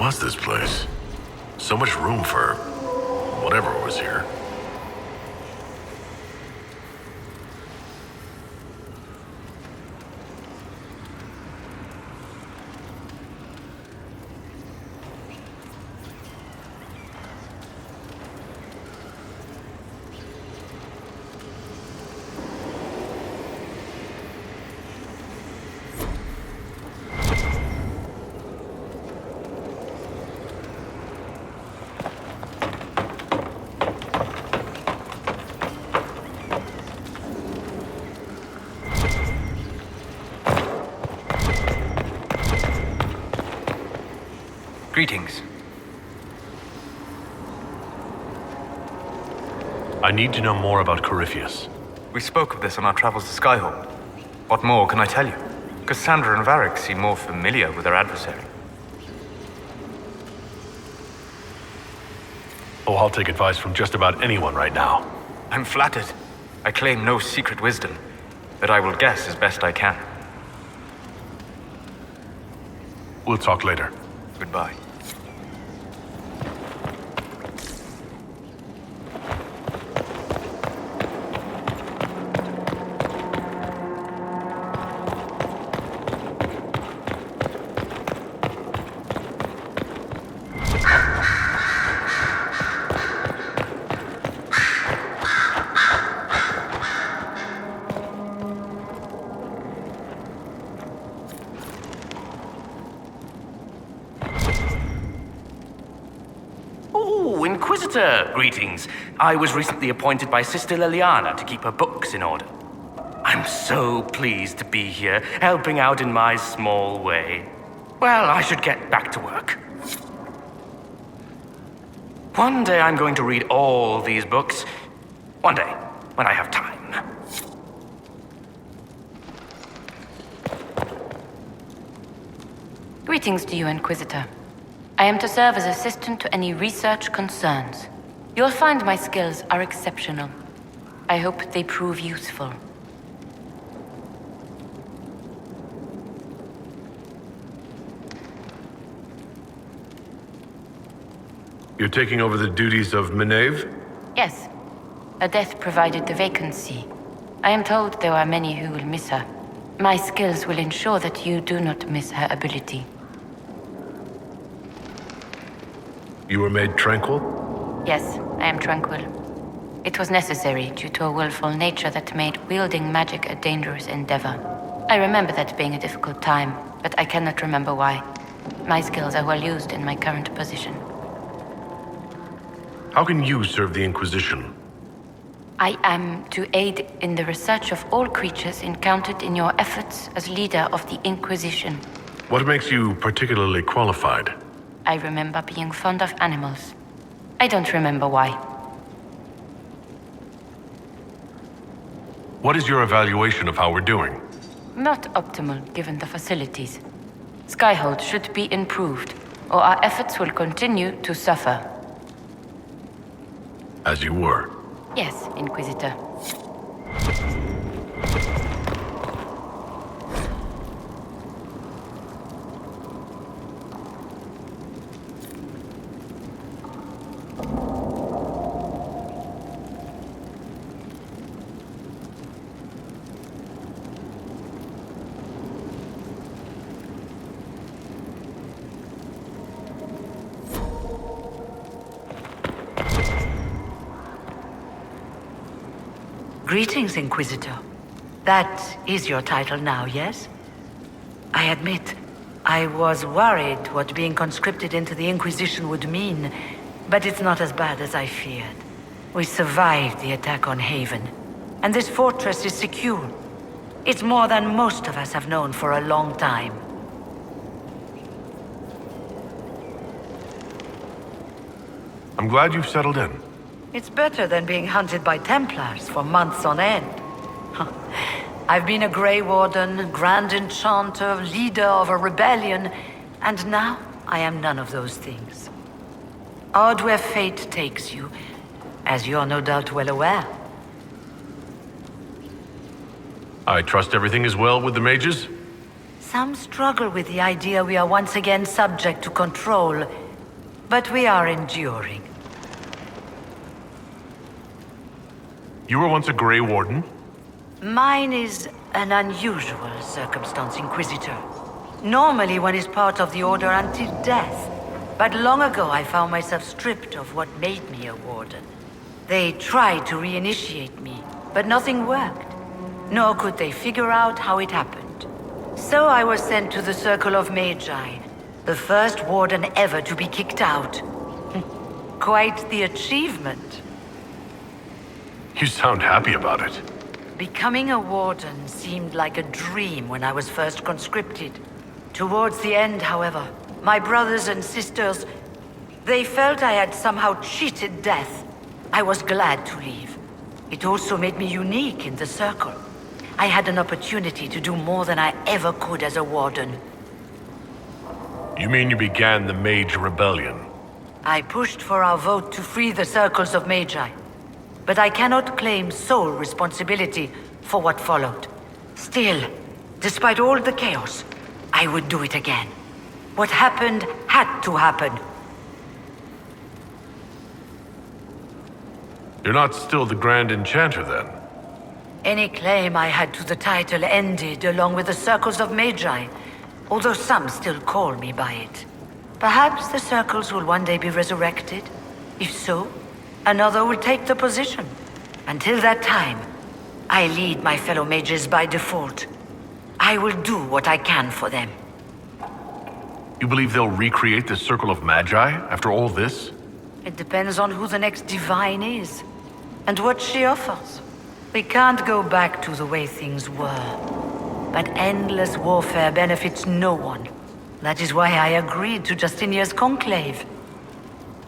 was this place? So much room for whatever was here. Greetings. I need to know more about Corypheus. We spoke of this on our travels to Skyhold. What more can I tell you? Cassandra and Varric seem more familiar with their adversary. Oh, I'll take advice from just about anyone right now. I'm flattered. I claim no secret wisdom, but I will guess as best I can. We'll talk later. Goodbye. Inquisitor, greetings. I was recently appointed by Sister Liliana to keep her books in order. I'm so pleased to be here, helping out in my small way. Well, I should get back to work. One day I'm going to read all these books. One day, when I have time. Greetings to you, Inquisitor. I am to serve as assistant to any research concerns. You'll find my skills are exceptional. I hope they prove useful. You're taking over the duties of Meneve? Yes. Her death provided the vacancy. I am told there are many who will miss her. My skills will ensure that you do not miss her ability. You were made tranquil? Yes, I am tranquil. It was necessary due to a willful nature that made wielding magic a dangerous endeavor. I remember that being a difficult time, but I cannot remember why. My skills are well used in my current position. How can you serve the Inquisition? I am to aid in the research of all creatures encountered in your efforts as leader of the Inquisition. What makes you particularly qualified? I remember being fond of animals. I don't remember why. What is your evaluation of how we're doing? Not optimal, given the facilities. Skyhold should be improved, or our efforts will continue to suffer. As you were. Yes, Inquisitor. Greetings, Inquisitor. That is your title now, yes? I admit, I was worried what being conscripted into the Inquisition would mean, but it's not as bad as I feared. We survived the attack on Haven, and this fortress is secure. It's more than most of us have known for a long time. I'm glad you've settled in. It's better than being hunted by Templars for months on end. I've been a Grey Warden, Grand Enchanter, leader of a rebellion, and now I am none of those things. Odd where fate takes you, as you're no doubt well aware. I trust everything is well with the mages? Some struggle with the idea we are once again subject to control, but we are enduring. You were once a Grey Warden? Mine is an unusual circumstance, Inquisitor. Normally one is part of the Order until death, but long ago I found myself stripped of what made me a Warden. They tried to reinitiate me, but nothing worked, nor could they figure out how it happened. So I was sent to the Circle of Magi, the first Warden ever to be kicked out. Quite the achievement. You sound happy about it. Becoming a Warden seemed like a dream when I was first conscripted. Towards the end, however, my brothers and sisters, they felt I had somehow cheated death. I was glad to leave. It also made me unique in the Circle. I had an opportunity to do more than I ever could as a Warden. You mean you began the Mage Rebellion? I pushed for our vote to free the Circles of Magi. But I cannot claim sole responsibility for what followed. Still, despite all the chaos, I would do it again. What happened had to happen. You're not still the Grand Enchanter, then? Any claim I had to the title ended along with the Circles of Magi, although some still call me by it. Perhaps the Circles will one day be resurrected. If so, another will take the position. Until that time, I lead my fellow mages by default. I will do what I can for them. You believe they'll recreate the Circle of Magi after all this? It depends on who the next divine is, and what she offers. We can't go back to the way things were. But endless warfare benefits no one. That is why I agreed to Justinia's conclave.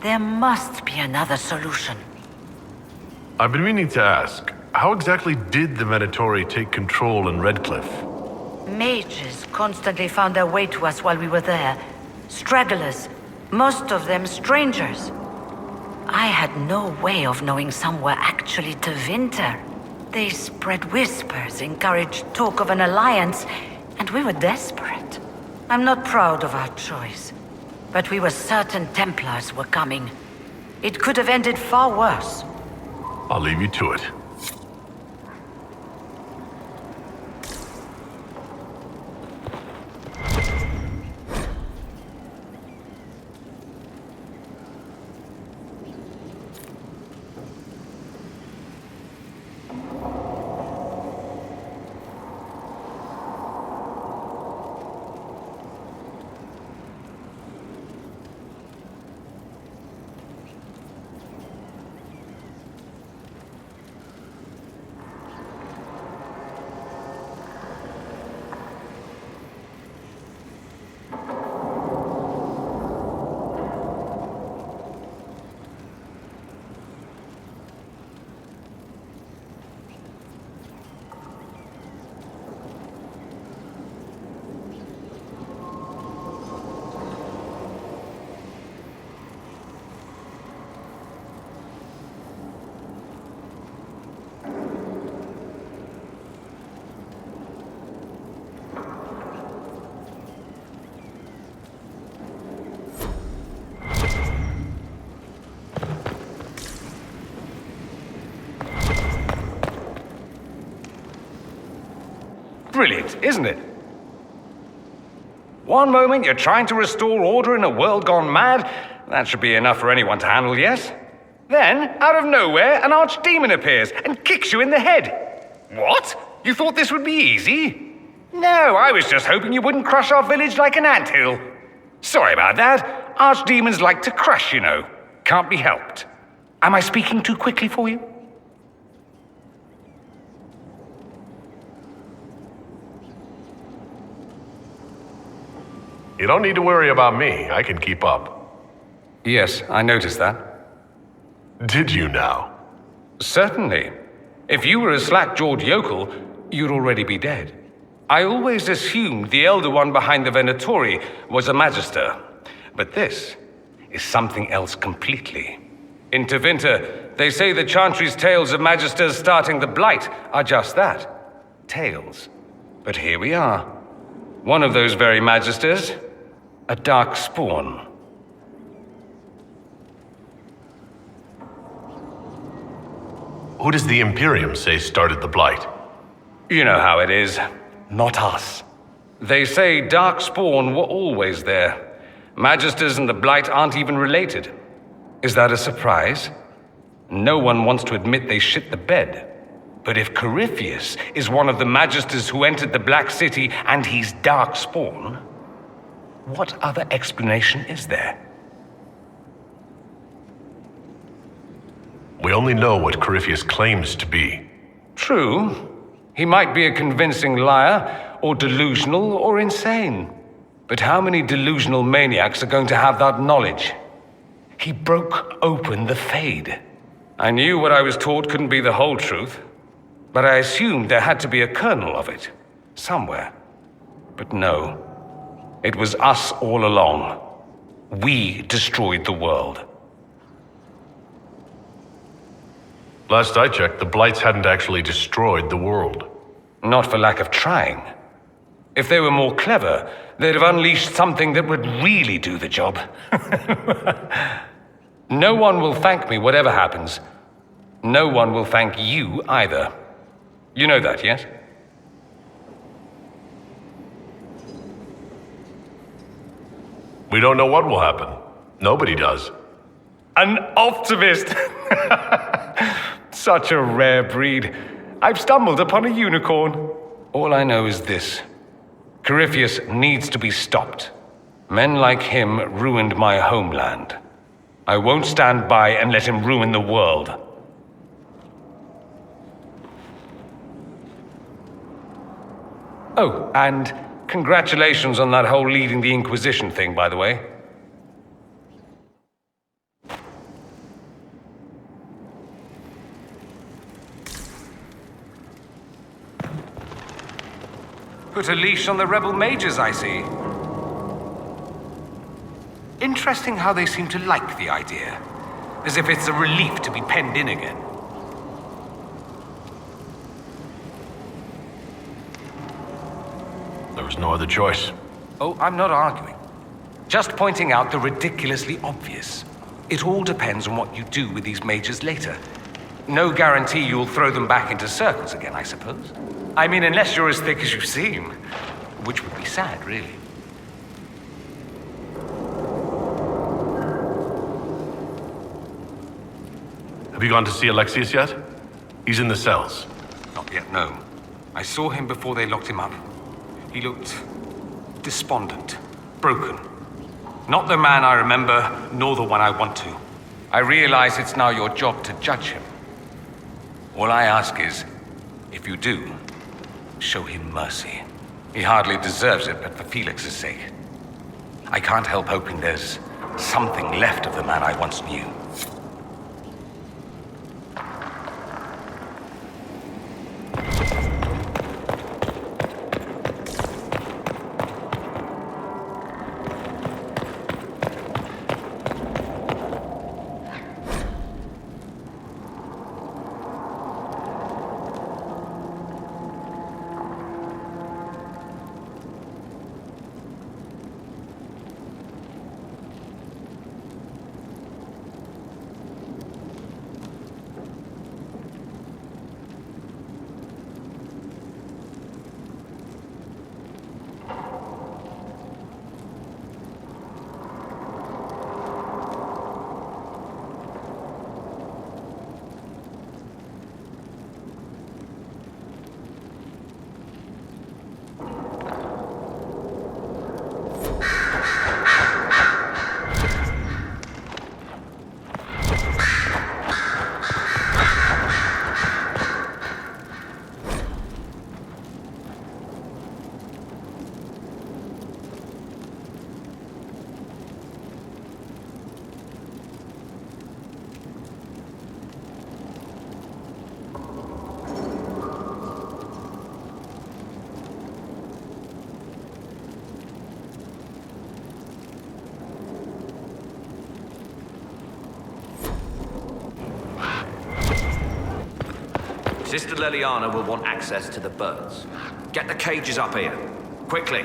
There must be another solution. I've been meaning to ask, how exactly did the Venatori take control in Redcliffe? Mages constantly found their way to us while we were there. Stragglers, most of them strangers. I had no way of knowing some were actually Tevinter. They spread whispers, encouraged talk of an alliance, and we were desperate. I'm not proud of our choice, but we were certain Templars were coming. It could have ended far worse. I'll leave you to it. Brilliant, isn't it? One moment you're trying to restore order in a world gone mad. That should be enough for anyone to handle, yes? Then, out of nowhere, an archdemon appears and kicks you in the head. What? You thought this would be easy? No, I was just hoping you wouldn't crush our village like an anthill. Sorry about that. Archdemons like to crush, you know. Can't be helped. Am I speaking too quickly for you? You don't need to worry about me. I can keep up. Yes, I noticed that. Did you now? Certainly. If you were a slack-jawed yokel, you'd already be dead. I always assumed the Elder One behind the Venatori was a Magister. But this is something else completely. In Tevinter, they say the Chantry's tales of Magisters starting the Blight are just that. Tales. But here we are. One of those very magisters, a dark spawn. Who does the Imperium say started the Blight? You know how it is. Not us. They say Darkspawn were always there. Magisters and the Blight aren't even related. Is that a surprise? No one wants to admit they shit the bed. But if Corypheus is one of the Magisters who entered the Black City and he's Darkspawn, what other explanation is there? We only know what Corypheus claims to be. True. He might be a convincing liar, or delusional, or insane. But how many delusional maniacs are going to have that knowledge? He broke open the Fade. I knew what I was taught couldn't be the whole truth, but I assumed there had to be a kernel of it, somewhere. But no, it was us all along. We destroyed the world. Last I checked, the Blights hadn't actually destroyed the world. Not for lack of trying. If they were more clever, they'd have unleashed something that would really do the job. No one will thank me whatever happens. No one will thank you either. You know that, yes? We don't know what will happen. Nobody does. An optimist! Such a rare breed. I've stumbled upon a unicorn. All I know is this. Corypheus needs to be stopped. Men like him ruined my homeland. I won't stand by and let him ruin the world. Oh, and congratulations on that whole leading the Inquisition thing, by the way. Put a leash on the rebel mages, I see. Interesting how they seem to like the idea. As if it's a relief to be penned in again. There was no other choice. Oh, I'm not arguing. Just pointing out the ridiculously obvious. It all depends on what you do with these mages later. No guarantee you'll throw them back into circles again, I suppose. I mean, unless you're as thick as you seem. Which would be sad, really. Have you gone to see Alexius yet? He's in the cells. Not yet, no. I saw him before they locked him up. He looked despondent, broken. Not the man I remember, nor the one I want to. I realize it's now your job to judge him. All I ask is, if you do, show him mercy. He hardly deserves it, but for Felix's sake. I can't help hoping there's something left of the man I once knew. Sister Leliana will want access to the birds. Get the cages up here. Quickly.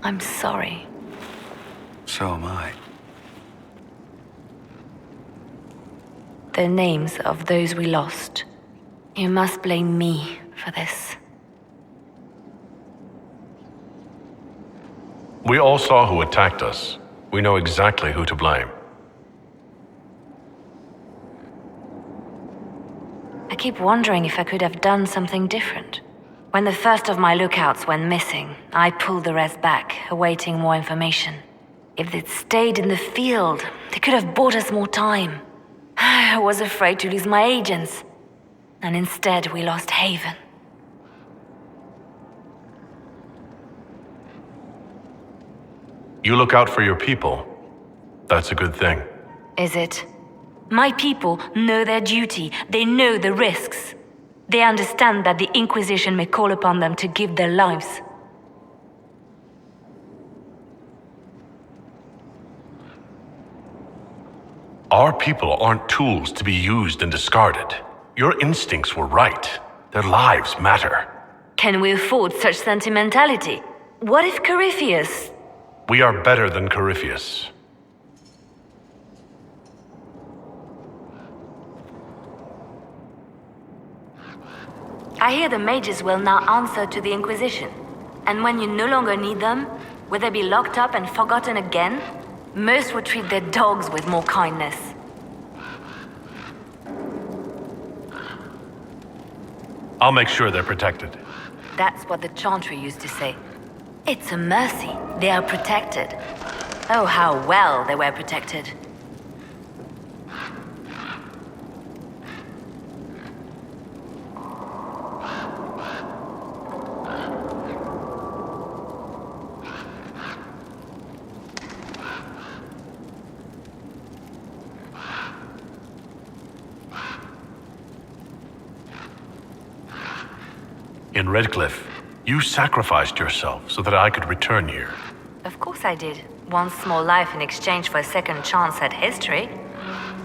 I'm sorry. So am I. The names of those we lost. You must blame me for this. We all saw who attacked us. We know exactly who to blame. I keep wondering if I could have done something different. When the first of my lookouts went missing, I pulled the rest back, awaiting more information. If they'd stayed in the field, they could have bought us more time. I was afraid to lose my agents. And instead, we lost Haven. You look out for your people. That's a good thing. Is it? My people know their duty. They know the risks. They understand that the Inquisition may call upon them to give their lives. Our people aren't tools to be used and discarded. Your instincts were right. Their lives matter. Can we afford such sentimentality? What if Corypheus... We are better than Corypheus. I hear the mages will now answer to the Inquisition. And when you no longer need them, will they be locked up and forgotten again? Most would treat their dogs with more kindness. I'll make sure they're protected. That's what the Chantry used to say. It's a mercy. They are protected. Oh, how well they were protected. In Redcliffe, you sacrificed yourself so that I could return here. Of course I did. One small life in exchange for a second chance at history.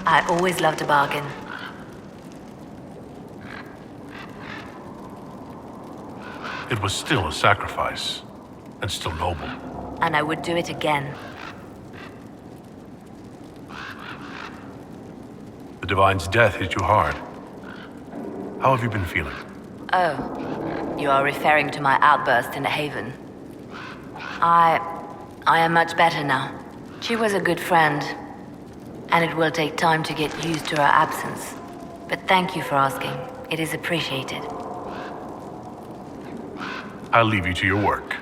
I always loved a bargain. It was still a sacrifice, and still noble. And I would do it again. The Divine's death hit you hard. How have you been feeling? Oh, you are referring to my outburst in the Haven. I am much better now. She was a good friend, and it will take time to get used to her absence. But thank you for asking. It is appreciated. I'll leave you to your work.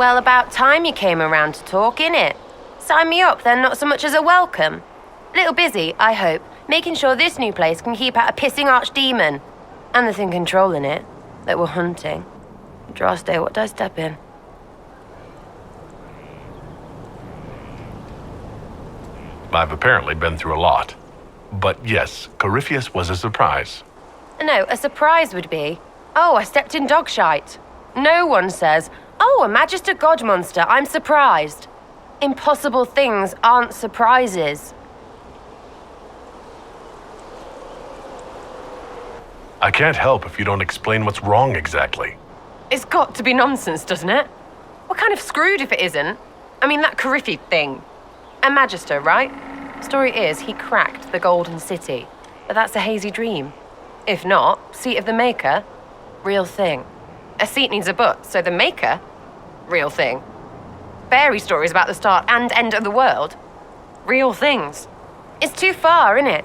Well, about time you came around to talk, innit? Sign me up, then not so much as a welcome. Little busy, I hope, making sure this new place can keep out a pissing archdemon. And the thing controlling it, that we're hunting. Droste, what did I step in? I've apparently been through a lot. But yes, Corypheus was a surprise. No, a surprise would be, oh, I stepped in dog shite. No one says, oh, a Magister God monster, I'm surprised. Impossible things aren't surprises. I can't help if you don't explain what's wrong exactly. It's got to be nonsense, doesn't it? We're kind of screwed if it isn't. I mean, that Corypheus thing. A Magister, right? Story is, he cracked the Golden City. But that's a hazy dream. If not, seat of the Maker, real thing. A seat needs a butt, so the Maker, real thing. Fairy stories about the start and end of the world, real things. It's too far, innit?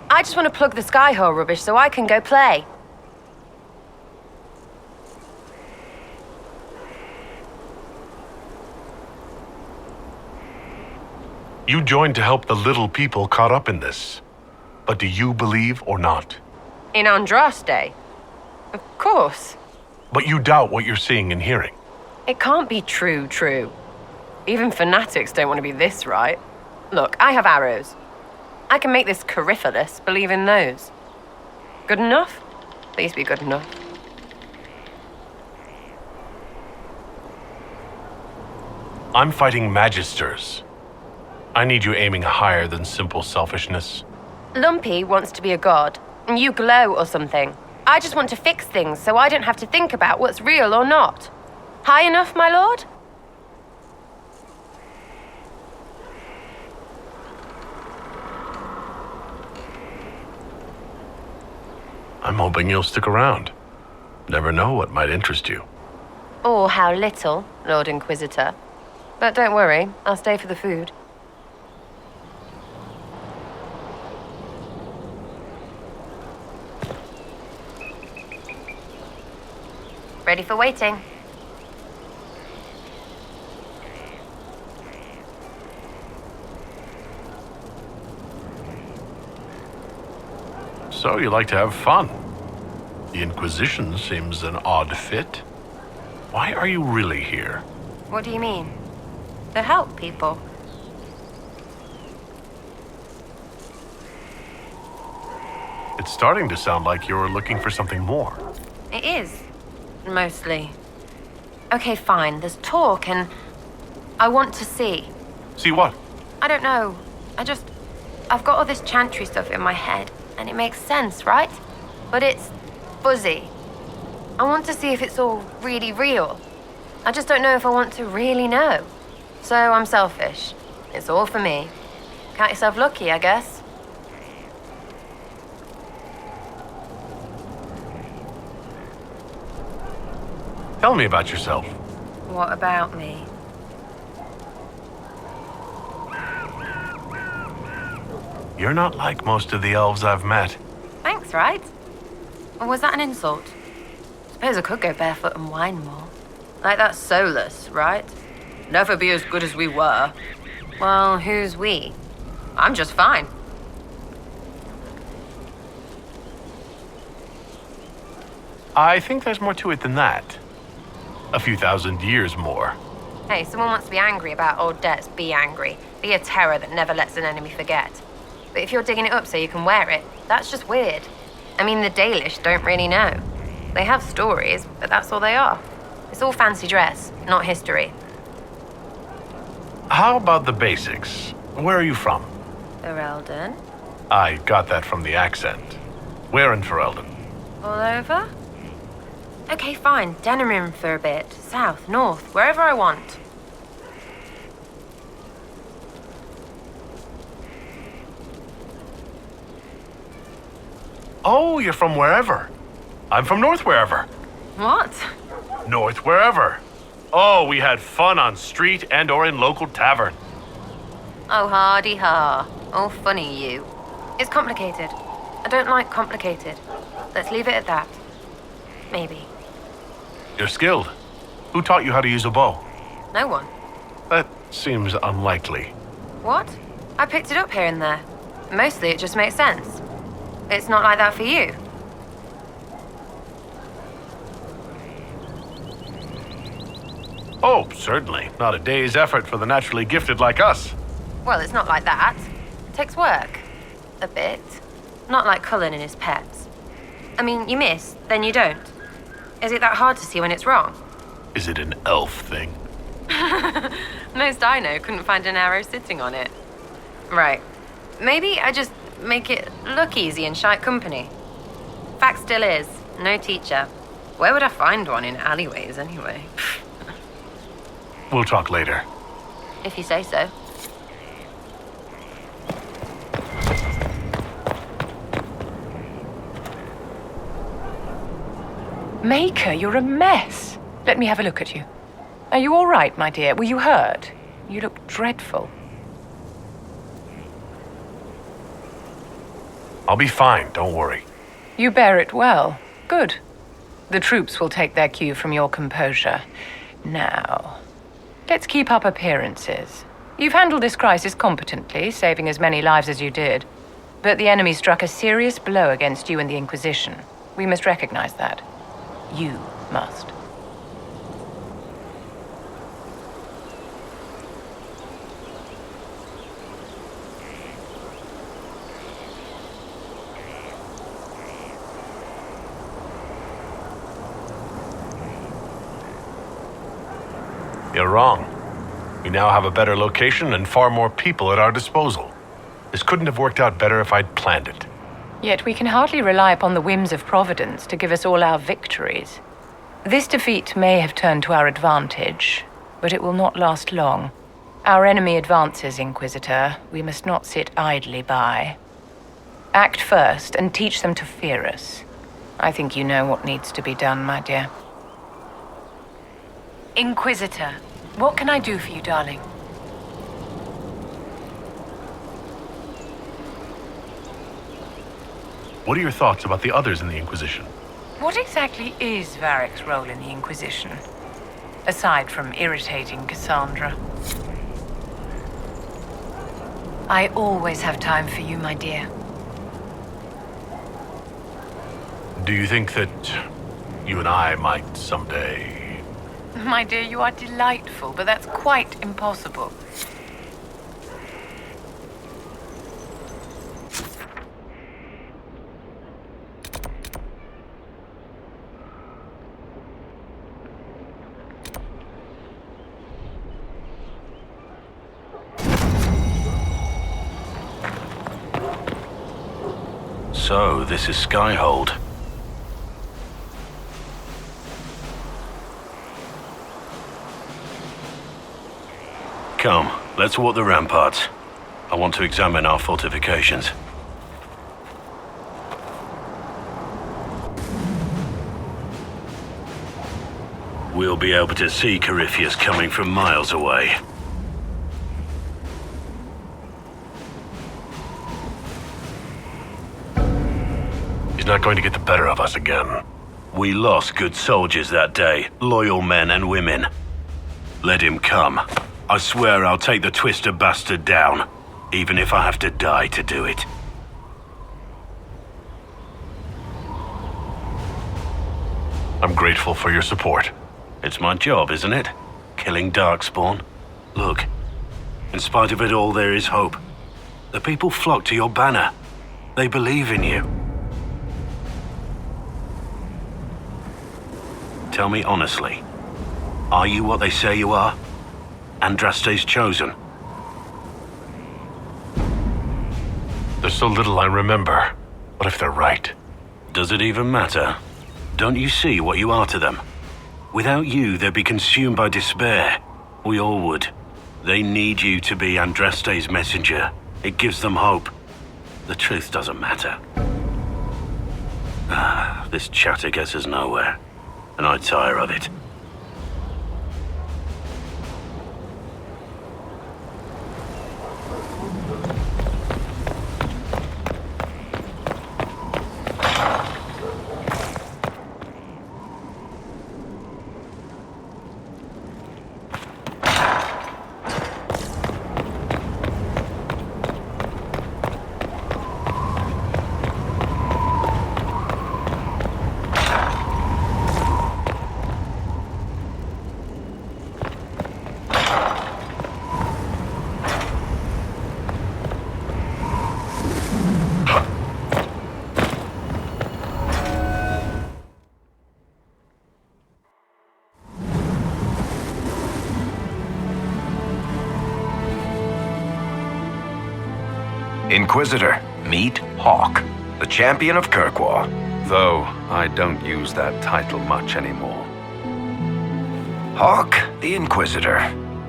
I just want to plug the Skyhole rubbish so I can go play. You joined to help the little people caught up in this. But do you believe or not? In Andraste? Of course. But you doubt what you're seeing and hearing. It can't be true. Even fanatics don't want to be this right. Look, I have arrows. I can make this Corypheus believe in those. Good enough? Please be good enough. I'm fighting Magisters. I need you aiming higher than simple selfishness. Lumpy wants to be a god, and you glow or something. I just want to fix things so I don't have to think about what's real or not. High enough, my lord? I'm hoping you'll stick around. Never know what might interest you. Or how little, Lord Inquisitor. But don't worry, I'll stay for the food. Ready for waiting. So you like to have fun. The Inquisition seems an odd fit. Why are you really here? What do you mean? To help people. It's starting to sound like you're looking for something more. It is. Mostly. Okay, fine. There's talk and I want to see. See what? I don't know. I've got all this chantry stuff in my head and it makes sense, right? But it's fuzzy. I want to see if it's all really real. I just don't know if I want to really know. So I'm selfish. It's all for me. Count yourself lucky, I guess. Tell me about yourself. What about me? You're not like most of the elves I've met. Thanks, right? Or was that an insult? Suppose I could go barefoot and whine more. Like that Solus, right? Never be as good as we were. Well, who's we? I'm just fine. I think there's more to it than that. A few thousand years more. Hey, someone wants to be angry about old debts, be angry. Be a terror that never lets an enemy forget. But if you're digging it up so you can wear it, that's just weird. I mean, the Dalish don't really know. They have stories, but that's all they are. It's all fancy dress, not history. How about the basics? Where are you from? Ferelden? I got that from the accent. Where in Ferelden? All over? Okay, fine. Denerim for a bit. South, north, wherever I want. Oh, you're from wherever. I'm from north wherever. What? North wherever. Oh, we had fun on street and or in local tavern. Oh, hardy ha. Oh, funny you. It's complicated. I don't like complicated. Let's leave it at that. Maybe. You're skilled. Who taught you how to use a bow? No one. That seems unlikely. What? I picked it up here and there. Mostly it just makes sense. It's not like that for you. Oh, certainly. Not a day's effort for the naturally gifted like us. Well, it's not like that. It takes work. A bit. Not like Cullen and his pets. I mean, you miss, then you don't. Is it that hard to see when it's wrong? Is it an elf thing? Most I know couldn't find an arrow sitting on it. Right. Maybe I just make it look easy in shite company. Fact still is, no teacher. Where would I find one in alleyways anyway? We'll talk later. If you say so. Maker, you're a mess. Let me have a look at you. Are you all right, my dear? Were you hurt? You look dreadful. I'll be fine, don't worry. You bear it well. Good. The troops will take their cue from your composure. Now, let's keep up appearances. You've handled this crisis competently, saving as many lives as you did. But the enemy struck a serious blow against you and the Inquisition. We must recognize that. You must. You're wrong. We now have a better location and far more people at our disposal. This couldn't have worked out better if I'd planned it. Yet we can hardly rely upon the whims of Providence to give us all our victories. This defeat may have turned to our advantage, but it will not last long. Our enemy advances, Inquisitor. We must not sit idly by. Act first and teach them to fear us. I think you know what needs to be done, my dear. Inquisitor, what can I do for you, darling? What are your thoughts about the others in the Inquisition? What exactly is Varric's role in the Inquisition? Aside from irritating Cassandra. I always have time for you, my dear. Do you think that you and I might someday... My dear, you are delightful, but that's quite impossible. So, this is Skyhold. Come, let's walk the ramparts. I want to examine our fortifications. We'll be able to see Corypheus coming from miles away. He's not going to get the better of us again. We lost good soldiers that day, loyal men and women. Let him come. I swear I'll take the twister bastard down, even if I have to die to do it. I'm grateful for your support. It's my job, isn't it? Killing Darkspawn. Look, in spite of it all, there is hope. The people flock to your banner. They believe in you. Tell me honestly, are you what they say you are? Andraste's chosen? There's so little I remember. What if they're right? Does it even matter? Don't you see what you are to them? Without you, they'd be consumed by despair. We all would. They need you to be Andraste's messenger. It gives them hope. The truth doesn't matter. This chatter gets us nowhere, and I tire of it. Inquisitor, meet Hawk, the champion of Kirkwall. Though I don't use that title much anymore. Hawk, the Inquisitor.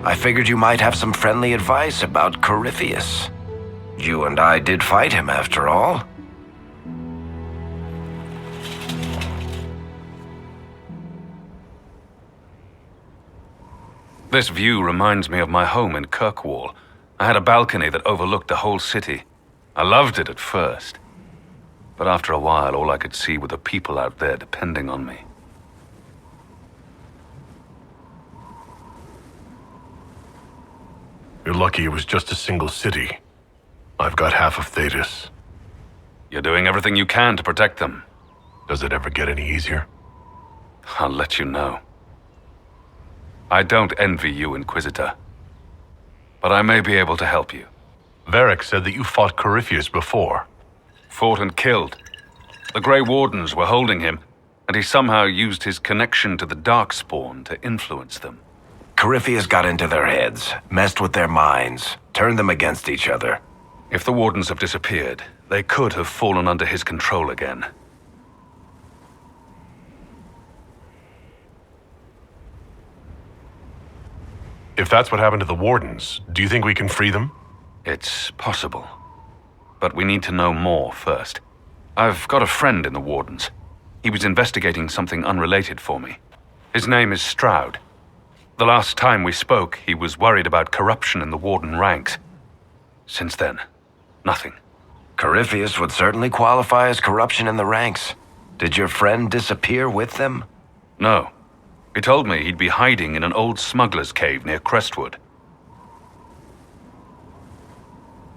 I figured you might have some friendly advice about Corypheus. You and I did fight him, after all. This view reminds me of my home in Kirkwall. I had a balcony that overlooked the whole city. I loved it at first. But after a while, all I could see were the people out there depending on me. You're lucky it was just a single city. I've got half of Thetis. You're doing everything you can to protect them. Does it ever get any easier? I'll let you know. I don't envy you, Inquisitor. But I may be able to help you. Varric said that you fought Corypheus before. Fought and killed. The Grey Wardens were holding him, and he somehow used his connection to the Darkspawn to influence them. Corypheus got into their heads, messed with their minds, turned them against each other. If the Wardens have disappeared, they could have fallen under his control again. If that's what happened to the Wardens, do you think we can free them? It's possible. But we need to know more first. I've got a friend in the Wardens. He was investigating something unrelated for me. His name is Stroud. The last time we spoke, he was worried about corruption in the Warden ranks. Since then, nothing. Corypheus would certainly qualify as corruption in the ranks. Did your friend disappear with them? No. He told me he'd be hiding in an old smuggler's cave near Crestwood.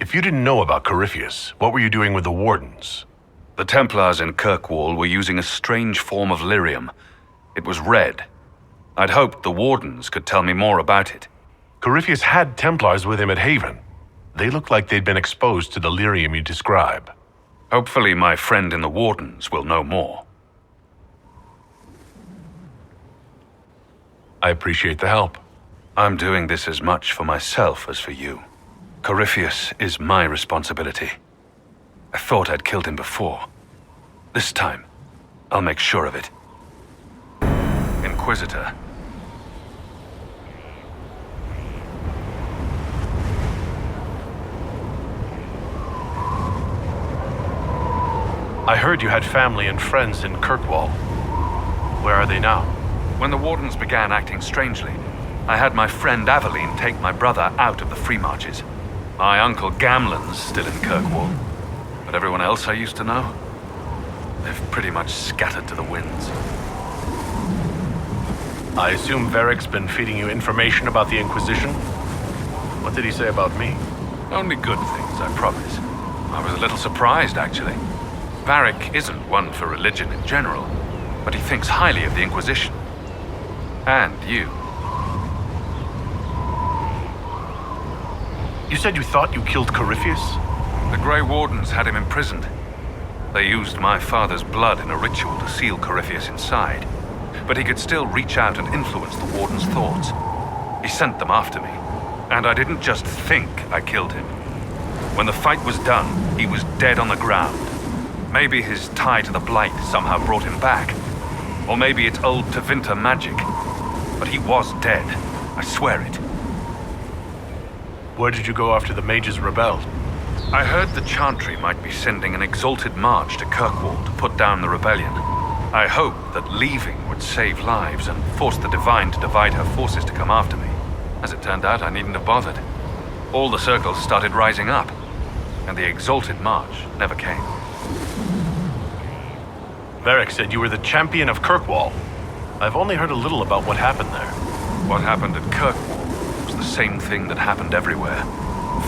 If you didn't know about Corypheus, what were you doing with the Wardens? The Templars in Kirkwall were using a strange form of lyrium. It was red. I'd hoped the Wardens could tell me more about it. Corypheus had Templars with him at Haven. They looked like they'd been exposed to the lyrium you describe. Hopefully my friend in the Wardens will know more. I appreciate the help. I'm doing this as much for myself as for you. Corypheus is my responsibility. I thought I'd killed him before. This time, I'll make sure of it. Inquisitor. I heard you had family and friends in Kirkwall. Where are they now? When the Wardens began acting strangely, I had my friend Aveline take my brother out of the Free Marches. My uncle Gamlen's still in Kirkwall, but everyone else I used to know, they've pretty much scattered to the winds. I assume Varric's been feeding you information about the Inquisition? What did he say about me? Only good things, I promise. I was a little surprised, actually. Varric isn't one for religion in general, but he thinks highly of the Inquisition. And you. You said you thought you killed Corypheus? The Grey Wardens had him imprisoned. They used my father's blood in a ritual to seal Corypheus inside. But he could still reach out and influence the Warden's thoughts. He sent them after me. And I didn't just think I killed him. When the fight was done, he was dead on the ground. Maybe his tie to the Blight somehow brought him back. Or maybe it's old Tevinter magic. But he was dead. I swear it. Where did you go after the mages rebelled? I heard the Chantry might be sending an exalted march to Kirkwall to put down the rebellion. I hoped that leaving would save lives and force the Divine to divide her forces to come after me. As it turned out, I needn't have bothered. All the circles started rising up, and the exalted march never came. Varric said you were the champion of Kirkwall. I've only heard a little about what happened there. What happened at Kirkwall was the same thing that happened everywhere.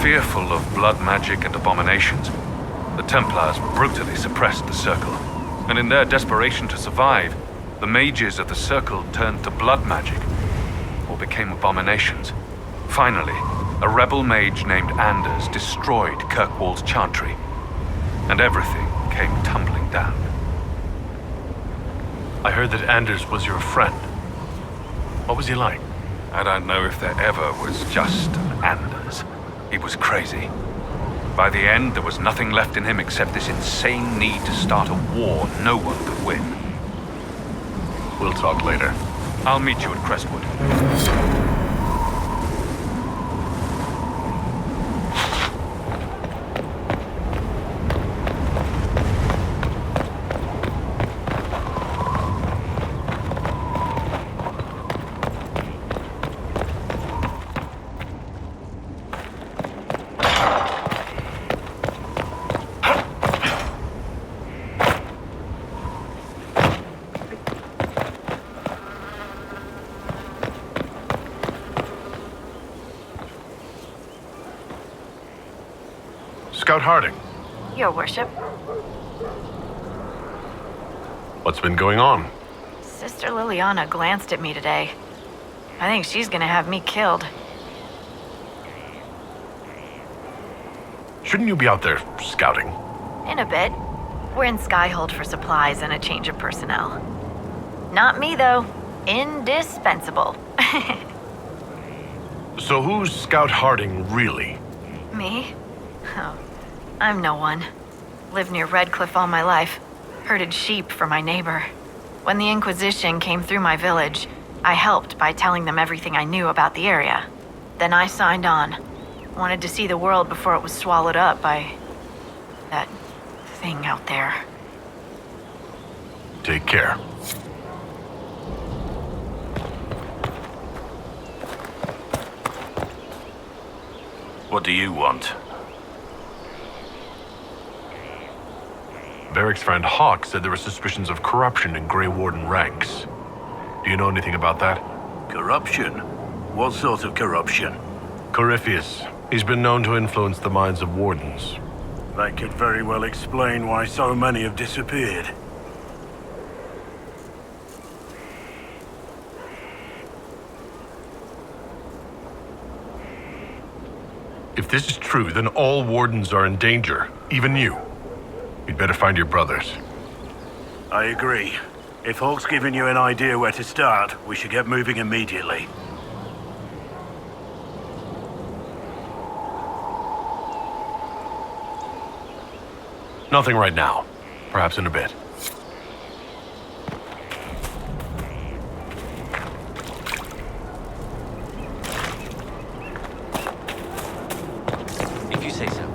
Fearful of blood magic and abominations, the Templars brutally suppressed the Circle. And in their desperation to survive, the mages of the Circle turned to blood magic, or became abominations. Finally, a rebel mage named Anders destroyed Kirkwall's Chantry, and everything came tumbling down. I heard that Anders was your friend. What was he like? I don't know if there ever was just an Anders. He was crazy. By the end, there was nothing left in him except this insane need to start a war no one could win. We'll talk later. I'll meet you at Crestwood. Scout Harding, Your worship. what's been going on? Sister Liliana glanced at me today. I think she's gonna have me killed. Shouldn't you be out there scouting? In a bit. We're in Skyhold for supplies and a change of personnel. Not me, though. Indispensable. So who's Scout Harding really? Me? Oh, I'm no one. Lived near Redcliffe all my life. Herded sheep for my neighbor. When the Inquisition came through my village, I helped by telling them everything I knew about the area. Then I signed on. Wanted to see the world before it was swallowed up by that thing out there. Take care. What do you want? Varric's friend Hawk said there were suspicions of corruption in Grey Warden ranks. Do you know anything about that? Corruption? What sort of corruption? Corypheus. He's been known to influence the minds of wardens. That could very well explain why so many have disappeared. If this is true, then all wardens are in danger, even you. You'd better find your brothers. I agree. If Hawk's given you an idea where to start, we should get moving immediately. Nothing right now. Perhaps in a bit. If you say so.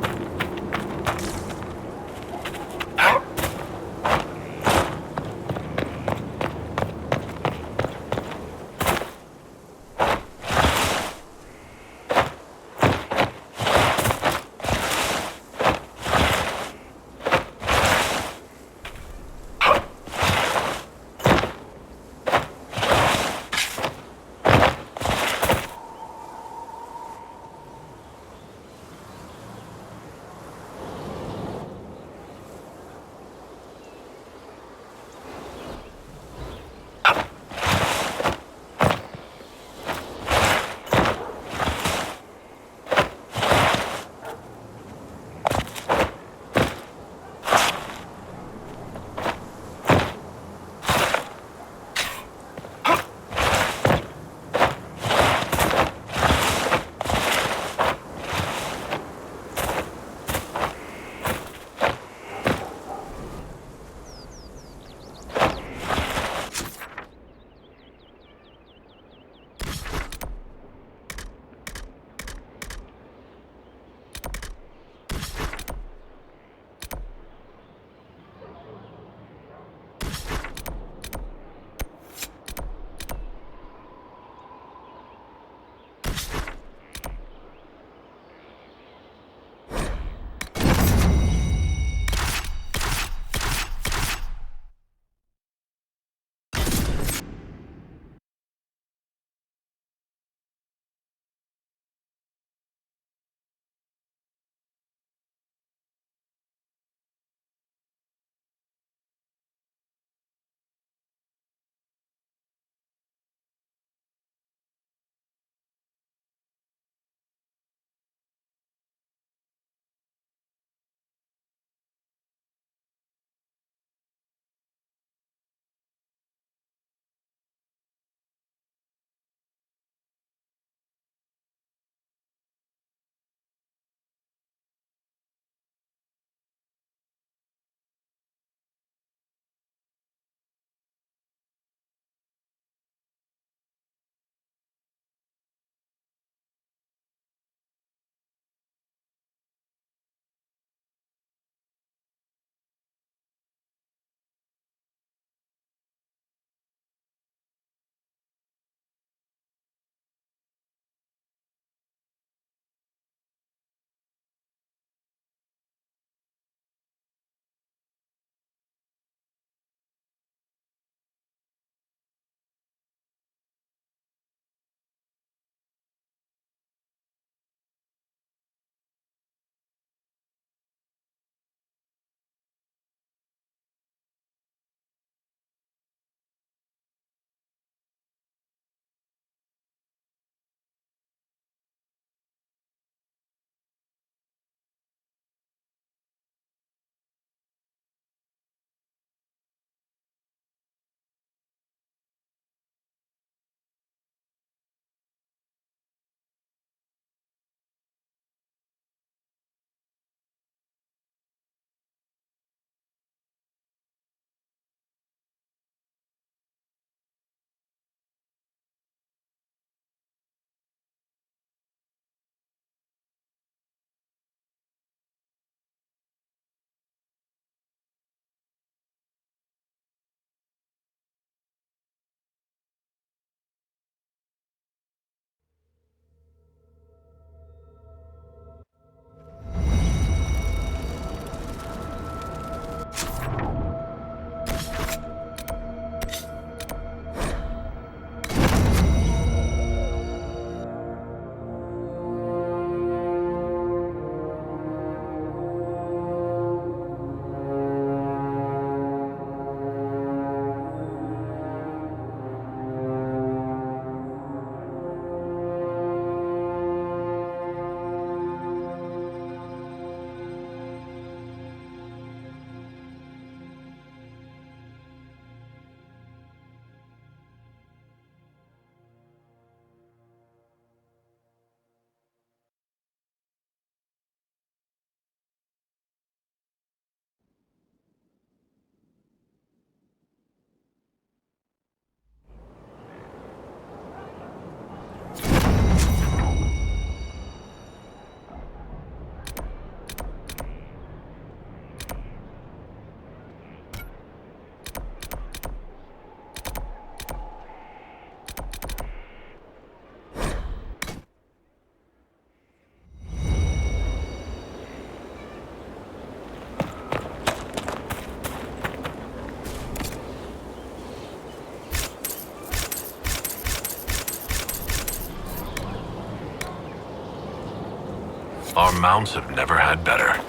mounts have never had better.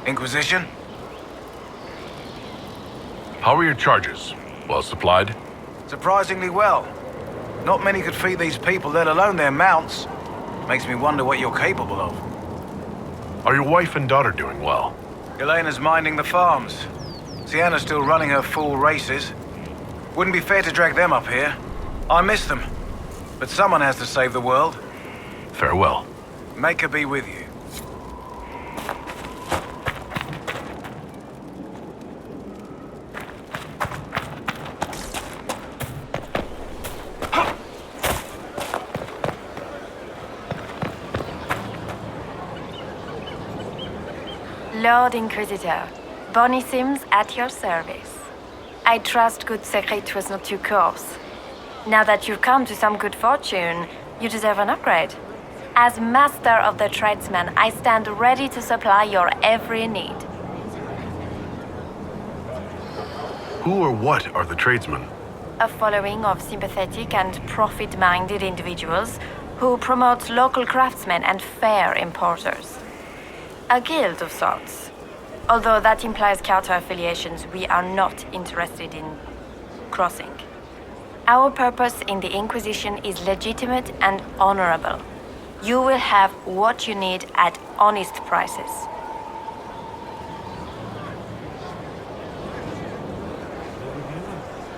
Inquisition? How are your charges? Well supplied? Surprisingly well. Not many could feed these people, let alone their mounts. Makes me wonder what you're capable of. Are your wife and daughter doing well? Elena's minding the farms. Sienna's still running her full races. Wouldn't be fair to drag them up here. I miss them. But someone has to save the world. Farewell. Make her be with you. Lord Inquisitor, Bonnie Sims at your service. I trust good secret was not too coarse. Now that you've come to some good fortune, you deserve an upgrade. As master of the tradesman, I stand ready to supply your every need. Who or what are the tradesmen? A following of sympathetic and profit-minded individuals who promote local craftsmen and fair importers. A guild of sorts. Although that implies counter-affiliations we are not interested in crossing. Our purpose in the Inquisition is legitimate and honorable. You will have what you need at honest prices.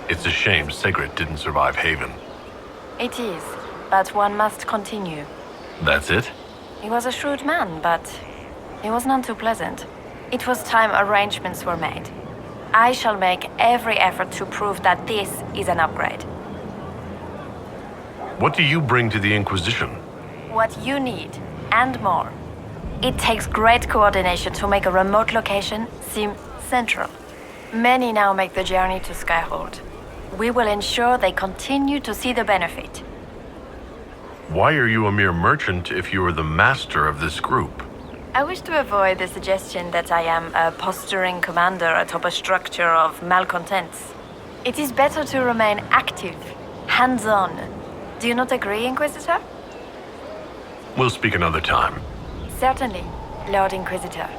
It's a shame Sigrid didn't survive Haven. It is, but one must continue. That's it? He was a shrewd man, but he was none too pleasant. It was time arrangements were made. I shall make every effort to prove that this is an upgrade. What do you bring to the Inquisition? What you need, and more. It takes great coordination to make a remote location seem central. Many now make the journey to Skyhold. We will ensure they continue to see the benefit. Why are you a mere merchant if you are the master of this group? I wish to avoid the suggestion that I am a posturing commander atop a structure of malcontents. It is better to remain active, hands-on. Do you not agree, Inquisitor? We'll speak another time. Certainly, Lord Inquisitor.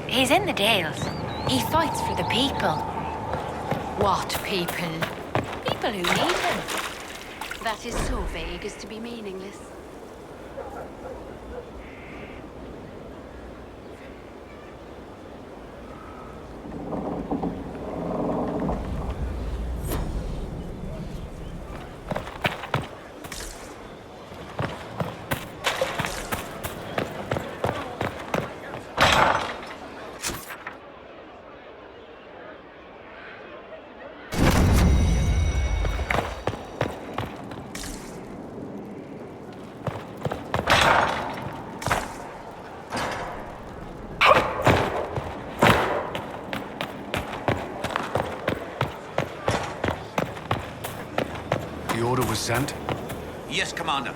He's in the Dales. He fights for the people. What people? People who need him. That is so vague as to be meaningless. The order was sent? Yes, Commander.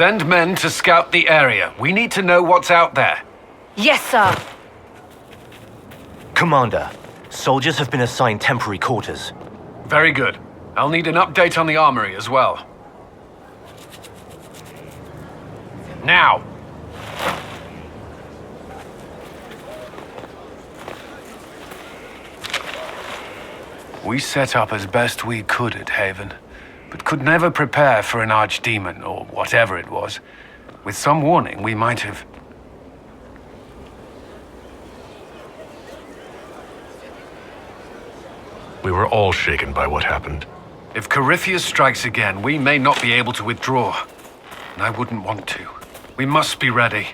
Send men to scout the area. We need to know what's out there. Yes, sir. Commander, soldiers have been assigned temporary quarters. Very good. I'll need an update on the armory as well. Now! We set up as best we could at Haven, but could never prepare for an archdemon, or whatever it was. With some warning, we might have... We were all shaken by what happened. If Corypheus strikes again, we may not be able to withdraw. And I wouldn't want to. We must be ready.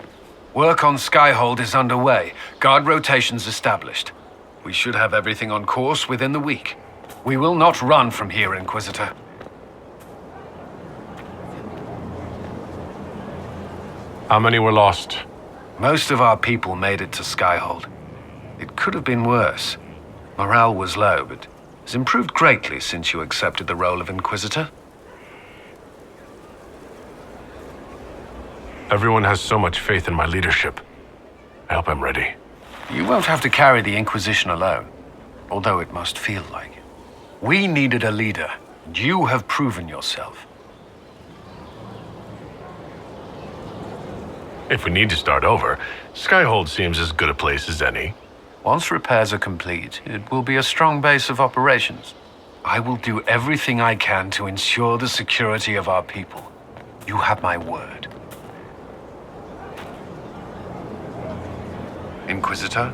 Work on Skyhold is underway. Guard rotations established. We should have everything on course within the week. We will not run from here, Inquisitor. How many were lost? Most of our people made it to Skyhold. It could have been worse. Morale was low, but has improved greatly since you accepted the role of Inquisitor. Everyone has so much faith in my leadership. I hope I'm ready. You won't have to carry the Inquisition alone, although it must feel like it. We needed a leader, and you have proven yourself. If we need to start over, Skyhold seems as good a place as any. Once repairs are complete, it will be a strong base of operations. I will do everything I can to ensure the security of our people. You have my word. Inquisitor?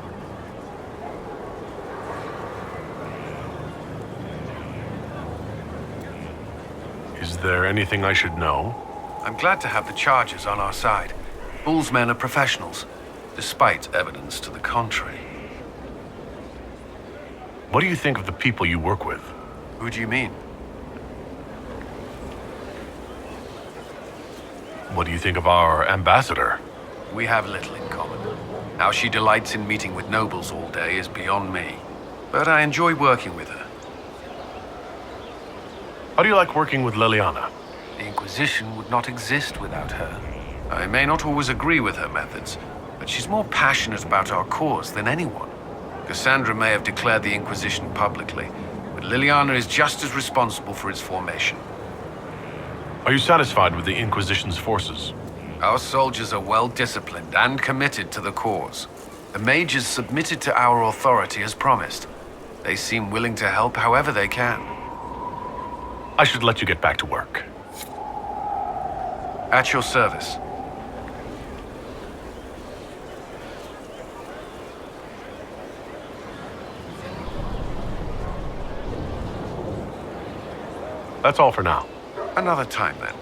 Is there anything I should know? I'm glad to have the charges on our side. Bull's men are professionals, despite evidence to the contrary. What do you think of the people you work with? Who do you mean? What do you think of our ambassador? We have little in common. How she delights in meeting with nobles all day is beyond me. But I enjoy working with her. How do you like working with Liliana? The Inquisition would not exist without her. I may not always agree with her methods, but she's more passionate about our cause than anyone. Cassandra may have declared the Inquisition publicly, but Liliana is just as responsible for its formation. Are you satisfied with the Inquisition's forces? Our soldiers are well disciplined and committed to the cause. The mages submitted to our authority as promised. They seem willing to help however they can. I should let you get back to work. At your service. That's all for now. Another time, then.